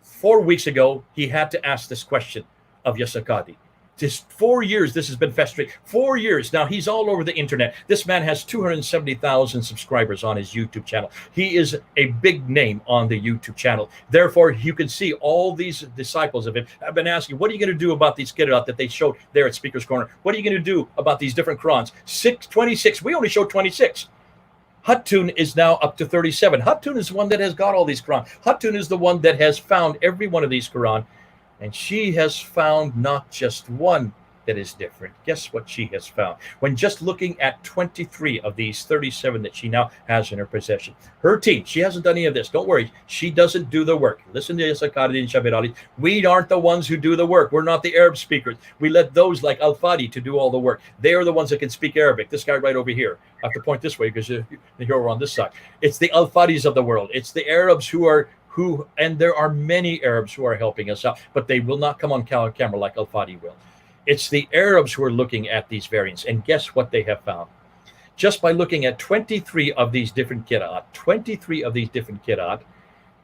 4 weeks ago, he had to ask this question of Yasir Qadhi. Just 4 years, this has been festering. 4 years. Now, he's all over the internet. This man has 270,000 subscribers on his YouTube channel. He is a big name on the YouTube channel. Therefore, you can see all these disciples of him have been asking, what are you going to do about these Qira'at that they showed there at Speaker's Corner? What are you going to do about these different Qur'ans? 26. We only showed 26. Hattun is now up to 37. Hattun is the one that has got all these Qur'an. Hattun is the one that has found every one of these Qur'an. And she has found not just one that is different. Guess what she has found? When just looking at 23 of these 37 that she now has in her possession. Her team, she hasn't done any of this. Don't worry. She doesn't do the work. Listen to Yasir Qadhi and Shabir Ally. We aren't the ones who do the work. We're not the Arab speakers. We let those like Al-Fadi to do all the work. They are the ones that can speak Arabic. This guy right over here. I have to point this way because you're over on this side. It's the Al-Fadis of the world. It's the Arabs and there are many Arabs who are helping us out, but they will not come on camera like Al-Fadi will. It's the Arabs who are looking at these variants, and guess what they have found? Just by looking at 23 of these different Qira'at,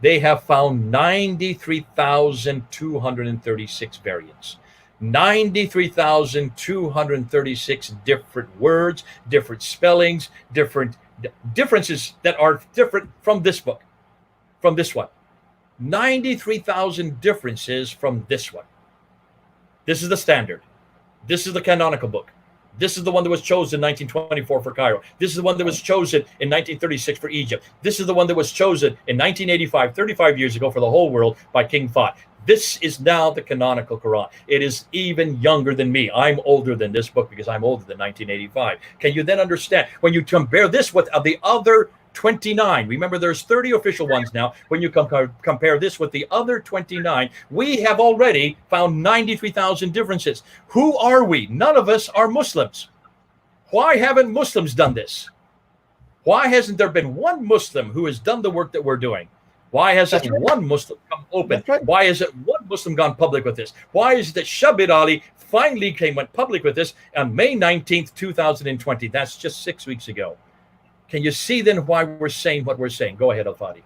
they have found 93,236 variants. 93,236 different words, different spellings, differences that are different from this book, from this one. 93,000 differences from this one. This is the standard. This is the canonical book. This is the one that was chosen in 1924 for Cairo. This is the one that was chosen in 1936 for Egypt. This is the one that was chosen in 1985, 35 years ago for the whole world by King Fahd. This is now the canonical Quran. It is even younger than me. I'm older than this book because I'm older than 1985. Can you then understand when you compare this with the other 29? Remember, there's 30 official ones now. When you compare this with the other 29, we have already found 93,000 differences. Who are we? None of us are Muslims. Why haven't Muslims done this? Why hasn't there been one Muslim who has done the work that we're doing? Why hasn't one Muslim come open? Right. Why hasn't one Muslim gone public with this? Why is it that Shabir Ally finally went public with this on May 19th, 2020? That's just 6 weeks ago. Can you see then why we're saying what we're saying? Go ahead, Al-Fadi.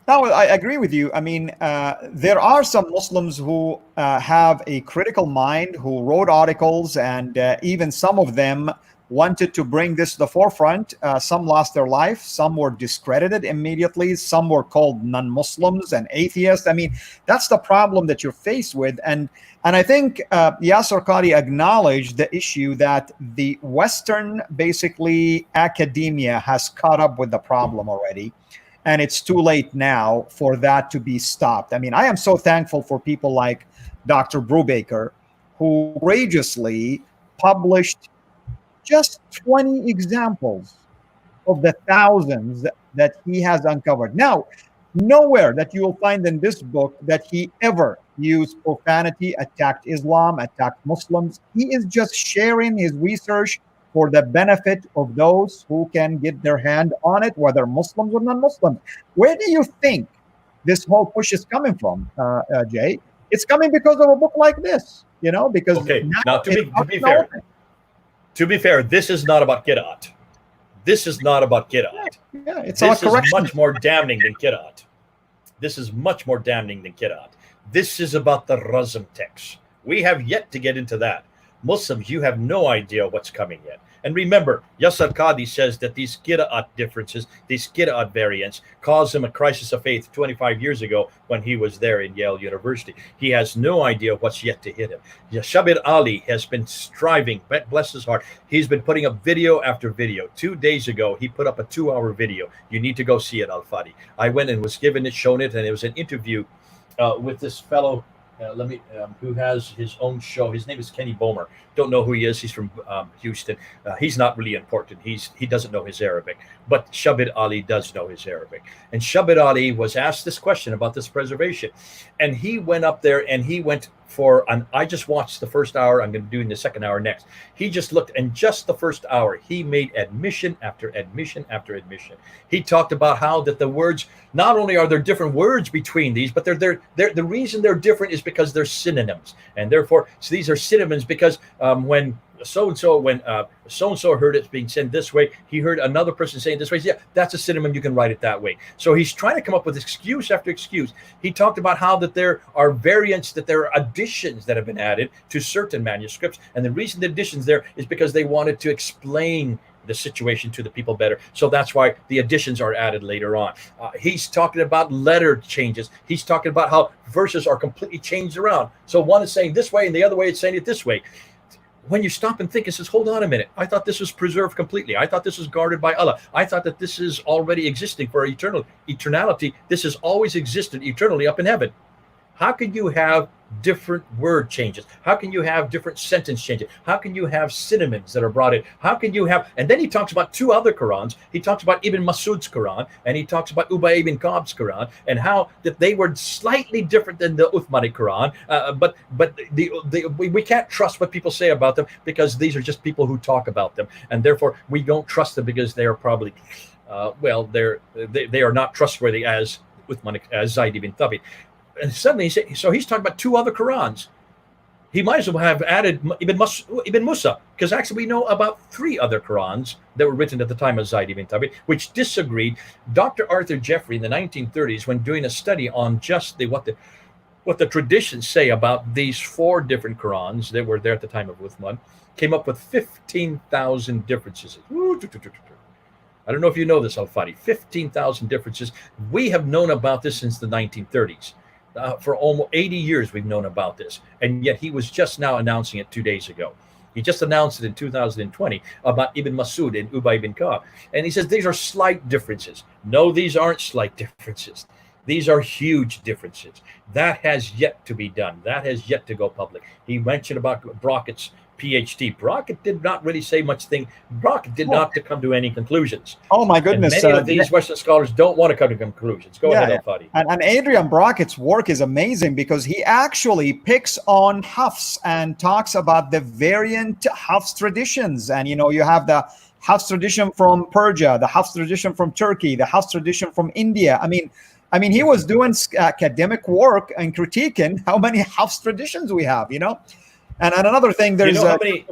No, I agree with you. I mean, there are some Muslims who have a critical mind, who wrote articles, and even some of them wanted to bring this to the forefront. Some lost their life. Some were discredited immediately. Some were called non-Muslims and atheists. I mean, that's the problem that you're faced with. And I think Yasir Qadhi acknowledged the issue that the Western, basically, academia has caught up with the problem already. And it's too late now for that to be stopped. I mean, I am so thankful for people like Dr. Brubaker, who courageously published just 20 examples of the thousands that he has uncovered. Now, nowhere that you will find in this book that he ever used profanity, attacked Islam, attacked Muslims. He is just sharing his research for the benefit of those who can get their hand on it, whether Muslims or non-Muslims. Where do you think this whole push is coming from, Jay? It's coming because of a book like this, because now to be fair, this is not about Qira'at. This is not about Qira'at. Yeah, it's this about correction. Is much more damning than Qira'at. This is much more damning than Qira'at. This is about the Razm text. We have yet to get into that. Muslims, you have no idea what's coming yet. And remember, Yasir Qadhi says that these Qira'at differences, these Qira'at variants, caused him a crisis of faith 25 years ago when he was there in Yale University. He has no idea what's yet to hit him. Shabir Ally has been striving, bless his heart. He's been putting up video after video. 2 days ago, he put up a 2-hour video. You need to go see it, Al-Fadi. I went and was given it, shown it, and it was an interview with this fellow who has his own show. His name is Kenny Bomer. Don't know who he is. He's from Houston. He's not really important. He doesn't know his Arabic, but Shabir Ally does know his Arabic. And Shabir Ally was asked this question about this preservation, and he went up there and he went for I just watched the first hour. I'm going to do in the second hour next. He just looked, and just the first hour, he made admission after admission after admission. He talked about how that the words, not only are there different words between these, but they're the reason they're different is because they're synonyms, and therefore so these are synonyms because when so-and-so heard it being said this way, he heard another person saying this way. Yeah, that's a synonym. You can write it that way. So he's trying to come up with excuse after excuse. He talked about how that there are variants, that there are additions that have been added to certain manuscripts. And the reason the additions there is because they wanted to explain the situation to the people better. So that's why the additions are added later on. He's talking about letter changes. He's talking about how verses are completely changed around. So one is saying this way and the other way it's saying it this way. When you stop and think, it says, hold on a minute. I thought this was preserved completely. I thought this was guarded by Allah. I thought that this is already existing for eternality. This has always existed eternally up in heaven. How can you have different word changes? How can you have different sentence changes? How can you have synonyms that are brought in? How can you have, and then he talks about 2 other Qur'ans. He talks about Ibn Masud's Qur'an, and he talks about Ubay ibn Ka'b's Qur'an, and how that they were slightly different than the Uthmani Qur'an. But we can't trust what people say about them because these are just people who talk about them, and therefore we don't trust them because they are probably, they are not trustworthy as Uthmani, as Zayd ibn Thabit. And suddenly, so he's talking about 2 other Qur'ans. He might as well have added Ibn Musa, because actually we know about 3 other Qur'ans that were written at the time of Zayd ibn Thabit, which disagreed. Dr. Arthur Jeffrey in the 1930s, when doing a study on just what the traditions say about these 4 different Qur'ans that were there at the time of Uthman, came up with 15,000 differences. I don't know if you know this, Al-Fadi. 15,000 differences. We have known about this since the 1930s. For almost 80 years, we've known about this. And yet he was just now announcing it 2 days ago. He just announced it in 2020 about Ibn Masud and Ubay ibn Ka'b. And he says these are slight differences. No, these aren't slight differences. These are huge differences. That has yet to be done. That has yet to go public. He mentioned about Brockett's PhD. Brockett did not really say much thing. Brockett did not to come to any conclusions. Oh my And goodness! many of these Western scholars don't want to come to conclusions. Go ahead, Al-Fadi. And Adrian Brockett's work is amazing because he actually picks on Hafs and talks about the variant Hafs traditions. And you have the Hafs tradition from Persia, the Hafs tradition from Turkey, the Hafs tradition from India. I mean, he was doing academic work and critiquing how many Hafs traditions we have. And another thing, there's how many,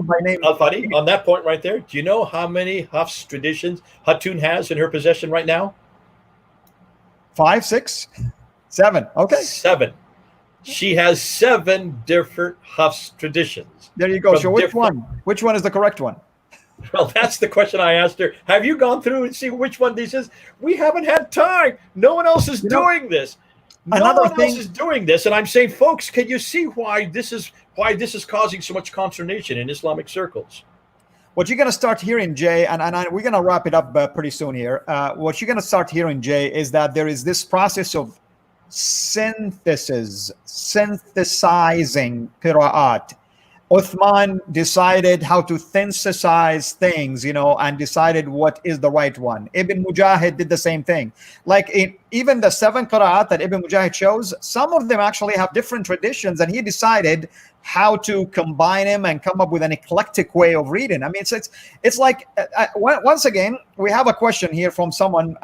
Al-Fadi, on that point right there, do you know how many Hafs traditions Hatun has in her possession right now? 5, 6, 7. Okay. 7. She has 7 different Hafs traditions. There you go. So which one? Which one is the correct one? Well, that's the question I asked her. Have you gone through and see which one this is? We haven't had time. No one else is doing this. No one else is doing this. And I'm saying, folks, can you see why this is causing so much consternation in Islamic circles? What you're going to start hearing, Jay, and we're going to wrap it up pretty soon here. What you're going to start hearing, Jay, is that there is this process of synthesizing qira'at. Uthman decided how to synthesize things, and decided what is the right one. Ibn Mujahid did the same thing. Like even the 7 qira'at that Ibn Mujahid shows, some of them actually have different traditions, and he decided how to combine them and come up with an eclectic way of reading. I mean, it's like, once again, we have a question here from someone,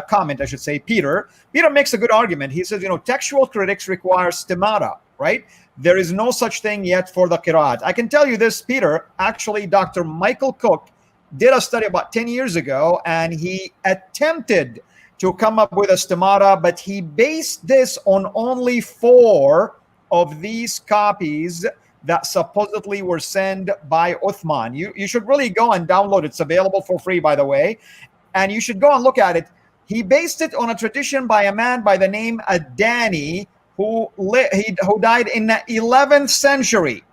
comment, I should say, Peter. Peter makes a good argument. He says, textual critics require stemata, right? There is no such thing yet for the qira'at. I can tell you this, Peter. Actually, Dr. Michael Cook did a study about 10 years ago, and he attempted to come up with a stemata, but he based this on only 4 of these copies that supposedly were sent by Uthman. You should really go and download it. It's available for free, by the way. And you should go and look at it. He based it on a tradition by a man by the name Adani, who died in the 11th century,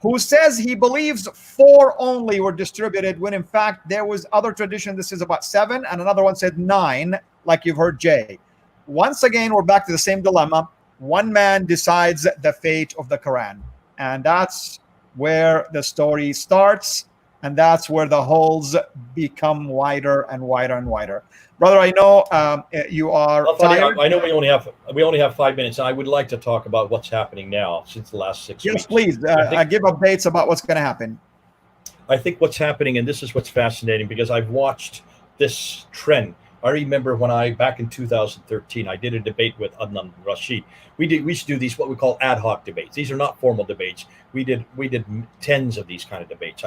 who says he believes 4 only were distributed, when in fact there was other tradition. This is about 7, and another one said 9, like you've heard, Jay. Once again, we're back to the same dilemma. One man decides the fate of the Quran, and that's where the story starts, and that's where the holes become wider and wider and wider. Brother, I know you are tired. I know we only have 5 minutes. I would like to talk about what's happening now since the last 6 weeks. Yes, please. Give updates about what's going to happen. I think what's happening, and this is what's fascinating, because I've watched this trend. I remember when back in 2013, I did a debate with Adnan Rashid. We used to do these, what we call ad hoc debates. These are not formal debates. We did tens of these kind of debates.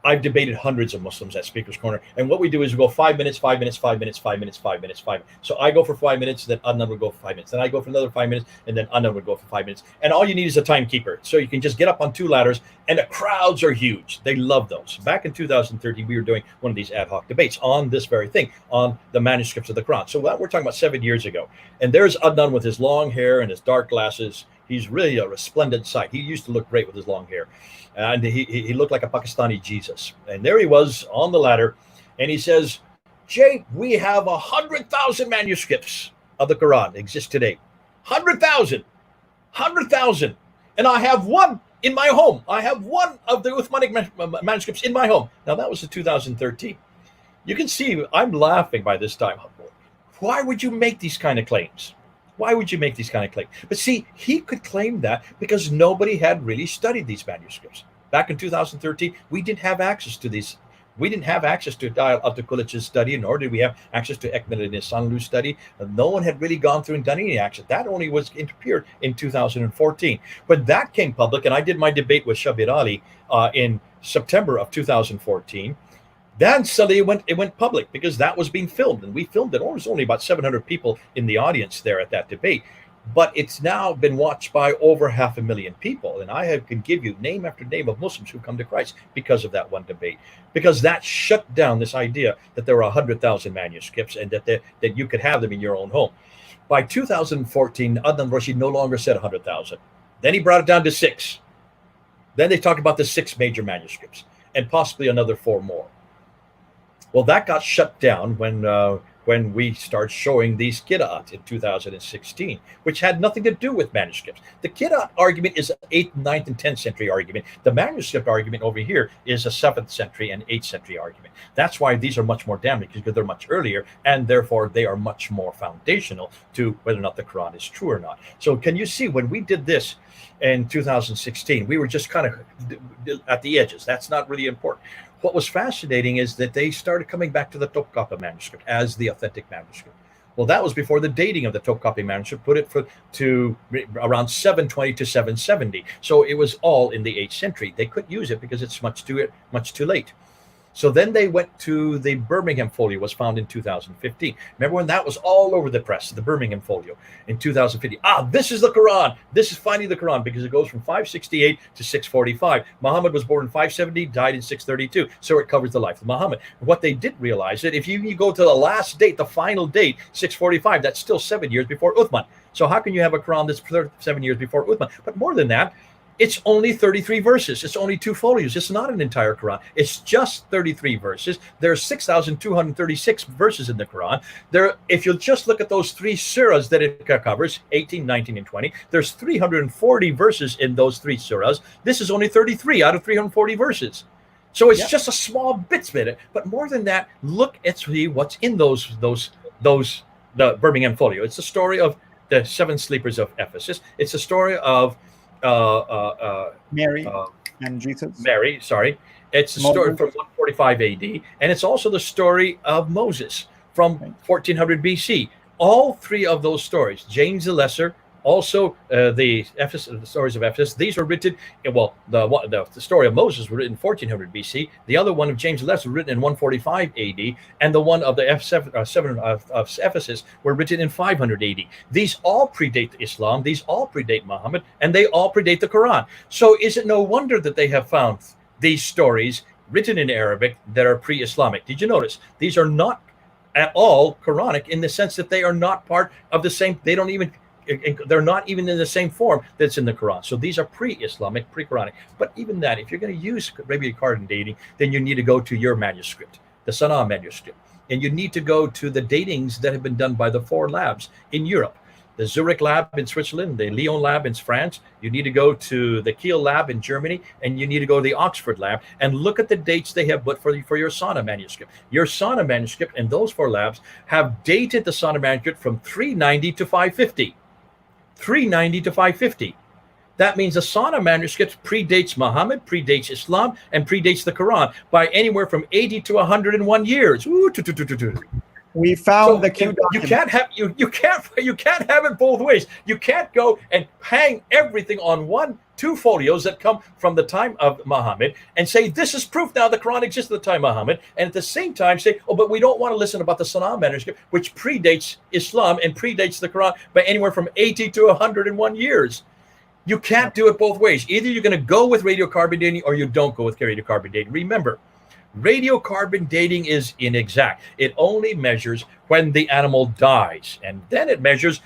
I've debated hundreds of Muslims at Speaker's Corner. And what we do is we go 5 minutes, 5 minutes, 5 minutes, 5 minutes, 5 minutes, 5 minutes. So I go for 5 minutes, then Adnan would go for 5 minutes. Then I go for another 5 minutes, and then Adnan would go for 5 minutes. And all you need is a timekeeper. So you can just get up on 2 ladders, and the crowds are huge. They love those. Back in 2013, we were doing one of these ad hoc debates on this very thing, on the manuscripts of the Quran. So we're talking about 7 years ago. And there's Adnan with his long hair and his dark glasses. He's really a resplendent sight. He used to look great with his long hair. And he looked like a Pakistani Jesus. And there he was on the ladder. And he says, Jay, we have 100,000 manuscripts of the Quran exist today. 100,000. 100,000. And I have one in my home. I have one of the Uthmanic manuscripts in my home. Now, that was in 2013. You can see I'm laughing by this time. Why would you make these kind of claims? Why would you make these kind of claims? But see, he could claim that because nobody had really studied these manuscripts. Back in 2013, we didn't have access to these. We didn't have access to Al-Kulich's study, nor did we have access to Ekmel and Sanlu's study. No one had really gone through and done any action. That only was appeared in 2014. When that came public, and I did my debate with Shabir Ally in September of 2014, then suddenly it went public because that was being filmed, and we filmed it. There was only about 700 people in the audience there at that debate, but it's now been watched by over 500,000 people. And I can give you name after name of Muslims who come to Christ because of that one debate, because that shut down this idea that there were 100,000 manuscripts and that you could have them in your own home. By 2014, Adnan Rashid no longer said 100,000. Then he brought it down to 6. Then they talked about the 6 major manuscripts and possibly another 4 more. Well, that got shut down when when we start showing these Qira'at in 2016, which had nothing to do with manuscripts. The Qira'at argument is an 8th, 9th, and 10th century argument. The manuscript argument over here is a 7th century and 8th century argument. That's why these are much more damning, because they're much earlier, and therefore they are much more foundational to whether or not the Quran is true or not. So can you see, when we did this in 2016, we were just kind of at the edges. That's not really important. What was fascinating is that they started coming back to the Topkapi manuscript as the authentic manuscript. Well, that was before the dating of the Topkapi manuscript, put it to around 720 to 770. So it was all in the 8th century. They couldn't use it because it's much too late. So then they went to the Birmingham folio, was found in 2015. Remember when that was all over the press, the Birmingham folio in 2015. This is the Quran. This is finally the Quran, because it goes from 568 to 645. Muhammad was born in 570, died in 632. So it covers the life of Muhammad. What they didn't realize that if you go to the last date, the final date, 645, that's still 7 years before Uthman. So how can you have a Quran that's 7 years before Uthman? But more than that, it's only 33 verses. It's only 2 folios. It's not an entire Quran. It's just 33 verses. There's 6,236 verses in the Quran. If you'll just look at those 3 surahs that it covers, 18, 19, and 20, there's 340 verses in those 3 surahs. This is only 33 out of 340 verses. So it's just a small bit of it. But more than that, look at what's in the Birmingham folio. It's the story of the 7 sleepers of Ephesus. It's the story of Mary and Jesus. Mary, sorry. It's a story from 145 AD, and it's also the story of Moses from 1400 BC. All 3 of those stories, James the Lesser, also the stories of Ephesus, these were written, the story of Moses was written in 1400 BC. The other one of James the Lesser was written in 145 AD, and the one of the seven of Ephesus were written in 500 AD. These all predate Islam, these all predate Muhammad, and they all predate the Quran. So is it no wonder that they have found these stories written in Arabic that are pre-Islamic? Did you notice? These are not at all Quranic, in the sense that they are not part of the same, they're not even in the same form that's in the Quran. So these are pre-Islamic, pre-Quranic. But even that, if you're going to use radiocarbon dating, then you need to go to your manuscript, the Sana'a manuscript. And you need to go to the datings that have been done by the 4 labs in Europe. The Zurich lab in Switzerland, the Lyon lab in France. You need to go to the Kiel lab in Germany, and you need to go to the Oxford lab and look at the dates they have put for your Sana manuscript. Your Sana manuscript and those 4 labs have dated the Sana manuscript from 390 to 550. 390 to 550. That means the Sana manuscript predates Muhammad, predates Islam, and predates the Quran by anywhere from 80 to 101 years. We found the Q document. You can't have it both ways. You can't go and hang everything on 2 folios that come from the time of Muhammad and say this is proof now the Quran exists at the time of Muhammad, and at the same time say, but we don't want to listen about the Sana'a manuscript, which predates Islam and predates the Quran by anywhere from 80 to 101 years. You can't do it both ways. Either you're going to go with radiocarbon dating or you don't go with radiocarbon dating. Remember, radiocarbon dating is inexact. It only measures when the animal dies, and then it measures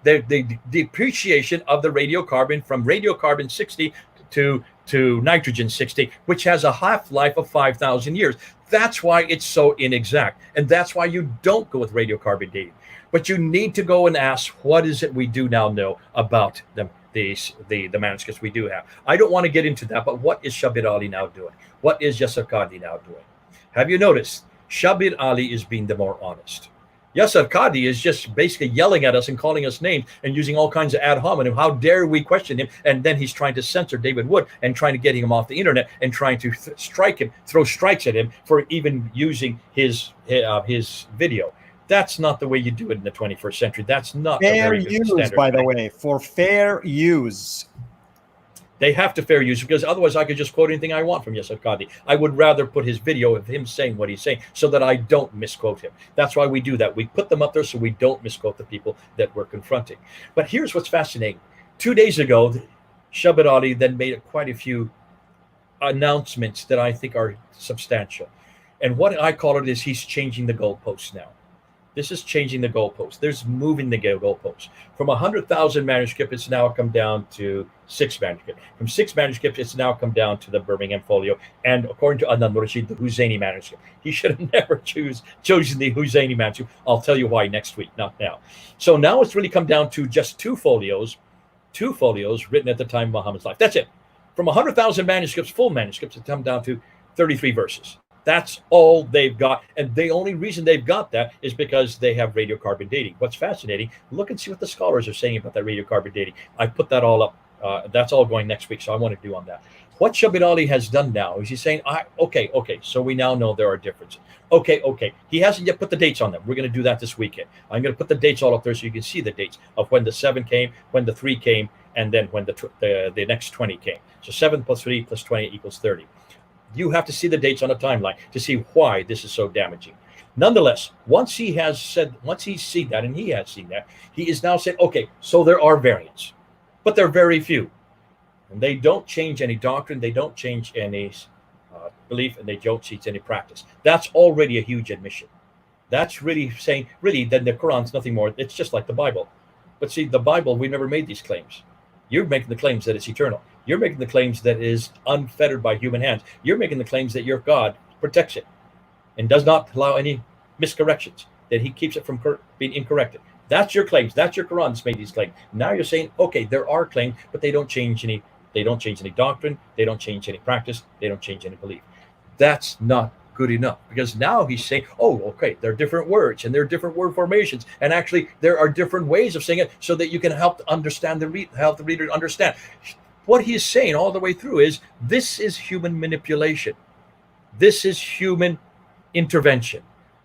the depreciation of the radiocarbon from radiocarbon 60 to nitrogen 60, which has a half-life of 5,000 years. That's why it's so inexact, and that's why you don't go with radiocarbon dating. But you need to go and ask, what is it we do now know about the manuscripts we do have? I don't want to get into that, but what is Shabir Ally now doing? What is Yasir Qadhi now doing? Have you noticed Shabir Ally is being the more honest? Yasir Qadhi is just basically yelling at us and calling us names and using all kinds of ad hominem. How dare we question him? And then he's trying to censor David Wood and trying to get him off the internet and trying to strike him, throw strikes at him for even using his video. That's not the way you do it in the 21st century. That's not fair use, by the way, for fair use. They have to fair use, because otherwise I could just quote anything I want from Yasir Qadhi. I would rather put his video of him saying what he's saying so that I don't misquote him. That's why we do that. We put them up there so we don't misquote the people that we're confronting. But here's what's fascinating. 2 days ago, Shabir Ally then made quite a few announcements that I think are substantial. And what I call it is he's changing the goalposts now. This is changing the goalpost. There's moving the goalpost. From 100,000 manuscripts, it's now come down to 6 manuscripts. From 6 manuscripts, it's now come down to the Birmingham folio. And according to Adnan Rashid, the Husseini manuscript. He should have never chosen the Husseini manuscript. I'll tell you why next week, not now. So now it's really come down to just 2 folios written at the time of Muhammad's life. That's it. From 100,000 manuscripts, full manuscripts, it's come down to 33 verses. That's all they've got. And the only reason they've got that is because they have radiocarbon dating. What's fascinating, look and see what the scholars are saying about that radiocarbon dating. I put that all up. That's all going next week, so I want to do on that. What Shabir Ally has done now is he's saying, okay, so we now know there are differences. Okay. He hasn't yet put the dates on them. We're going to do that this weekend. I'm going to put the dates all up there so you can see the dates of when the 7 came, when the 3 came, and then when the next 20 came. So 7 plus 3 plus 20 equals 30. You have to see the dates on a timeline to see why this is so damaging. Nonetheless, once he's seen that, and he has seen that, he is now saying, okay, so there are variants, but they're very few. And they don't change any doctrine, they don't change any belief, and they don't change any practice. That's already a huge admission. That's really saying, really, then the Qur'an's nothing more. It's just like the Bible. But see, the Bible, we never made these claims. You're making the claims that it's eternal. You're making the claims that it is unfettered by human hands. You're making the claims that your God protects it and does not allow any miscorrections, that he keeps it from being incorrected. That's your claims. That's your Quran that's made these claims. Now you're saying, okay, there are claims, but they don't change any doctrine, they don't change any practice, they don't change any belief. That's not good enough, because now he's saying, oh, okay, there are different words and there are different word formations, and actually there are different ways of saying it so that you can help help the reader understand. What he is saying all the way through is, this is human manipulation. This is human intervention.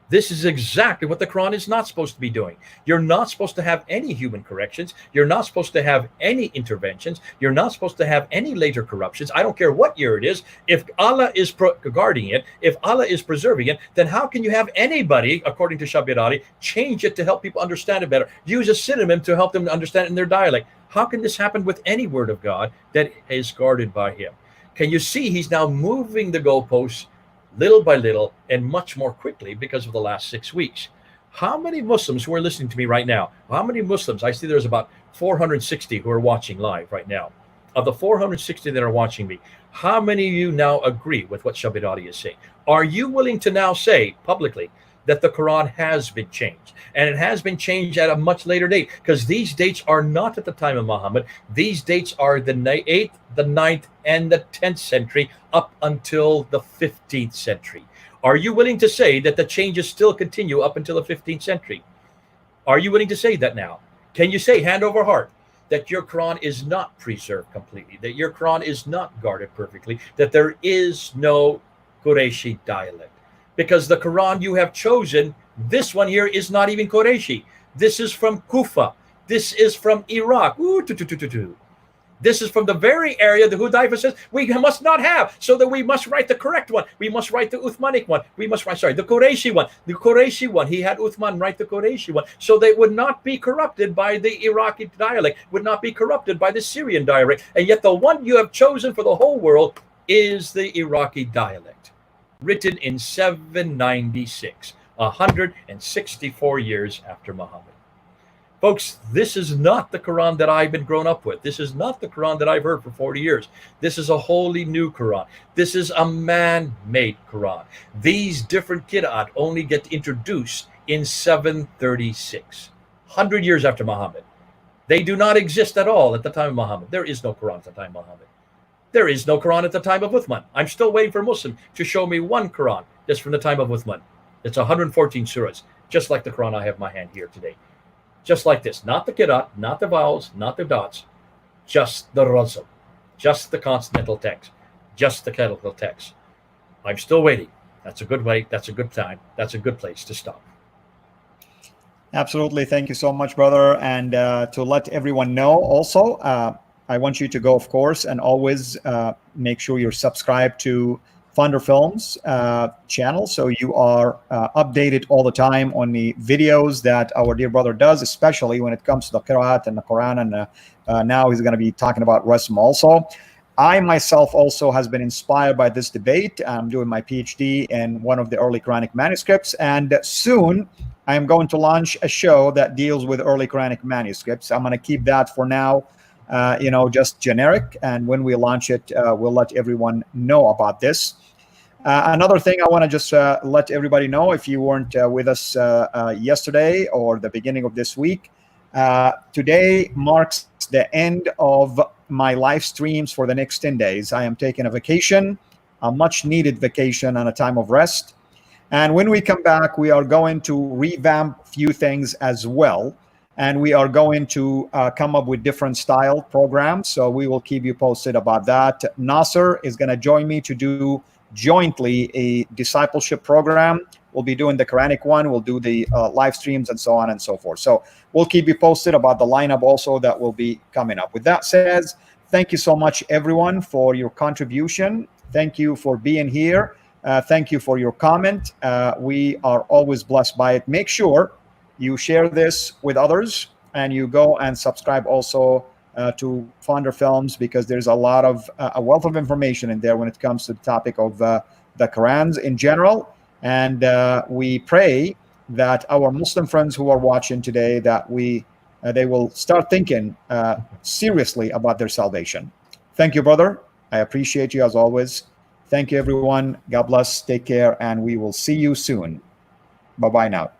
This is exactly what the Quran is not supposed to be doing. You're not supposed to have any human corrections. You're not supposed to have any interventions. You're not supposed to have any later corruptions. I don't care what year it is. If Allah is guarding it, if Allah is preserving it, then how can you have anybody, according to Shabir Ally, change it to help people understand it better? Use a synonym to help them understand it in their dialect. How can this happen with any word of God that is guarded by him? Can you see he's now moving the goalposts little by little and much more quickly because of the last 6 weeks? How many Muslims who are listening to me right now, how many Muslims, I see there's about 460 who are watching live right now. Of the 460 that are watching me, how many of you now agree with what Shabir Ally is saying? Are you willing to now say publicly that the Quran has been changed, and it has been changed at a much later date? Because these dates are not at the time of Muhammad. These dates are the 8th, the 9th, and the 10th century up until the 15th century. Are you willing to say that the changes still continue up until the 15th century? Are you willing to say that now? Can you say, hand over heart, that your Quran is not preserved completely, that your Quran is not guarded perfectly, that there is no Qurayshi dialect? Because the Quran you have chosen, this one here is not even Qurayshi. This is from Kufa. This is from Iraq. This is from the very area the Hudayfa says we must not have, so that we must write the correct one. We must write the Uthmanic one. We must write, the Qurayshi one. The Qurayshi one, he had Uthman write the Qurayshi one, so they would not be corrupted by the Iraqi dialect, would not be corrupted by the Syrian dialect. And yet the one you have chosen for the whole world is the Iraqi dialect, written in 796, 164 years after Muhammad. Folks, this is not the Quran that I've been grown up with. This is not the Quran that I've heard for 40 years. This is a wholly new Quran. This is a man-made Quran. These different qira'at only get introduced in 736, 100 years after Muhammad. They do not exist at all at the time of Muhammad. There is no Quran at the time of Muhammad. There is no Quran at the time of Uthman. I'm still waiting for a Muslim to show me one Quran that's from the time of Uthman. It's 114 surahs, just like the Quran I have in my hand here today. Just like this, not the qira'at, not the vowels, not the dots, just the razm, just the consonantal text, just the capital text. I'm still waiting. That's a good way. That's a good time. That's a good place to stop. Absolutely. Thank you so much, brother. And to let everyone know also, I want you to go, of course, and always make sure you're subscribed to Pfander Films channel, so you are updated all the time on the videos that our dear brother does, especially when it comes to the Qira'at and the Quran. And now he's going to be talking about Rasm also. I myself also has been inspired by this debate. I'm doing my PhD in one of the early Quranic manuscripts, and soon I am going to launch a show that deals with early Quranic manuscripts. I'm going to keep that for now, just generic. And when we launch it, we'll let everyone know about this. Another thing I want to just let everybody know, if you weren't with us yesterday or the beginning of this week, today marks the end of my live streams for the next 10 days. I am taking a vacation, a much needed vacation and a time of rest. And when we come back, we are going to revamp a few things as well. And we are going to come up with different style programs. So we will keep you posted about that. Nasser is going to join me to do jointly a discipleship program. We'll be doing the Quranic one. We'll do the live streams and so on and so forth. So we'll keep you posted about the lineup also that will be coming up. With that said, thank you so much, everyone, for your contribution. Thank you for being here. Thank you for your comment. We are always blessed by it. Make sure you share this with others, and you go and subscribe also to Pfander Films, because there's a lot of a wealth of information in there when it comes to the topic of the Qur'ans in general. And we pray that our Muslim friends who are watching today, that they will start thinking seriously about their salvation. Thank you, brother. I appreciate you as always. Thank you, everyone. God bless. Take care, and we will see you soon. Bye-bye now.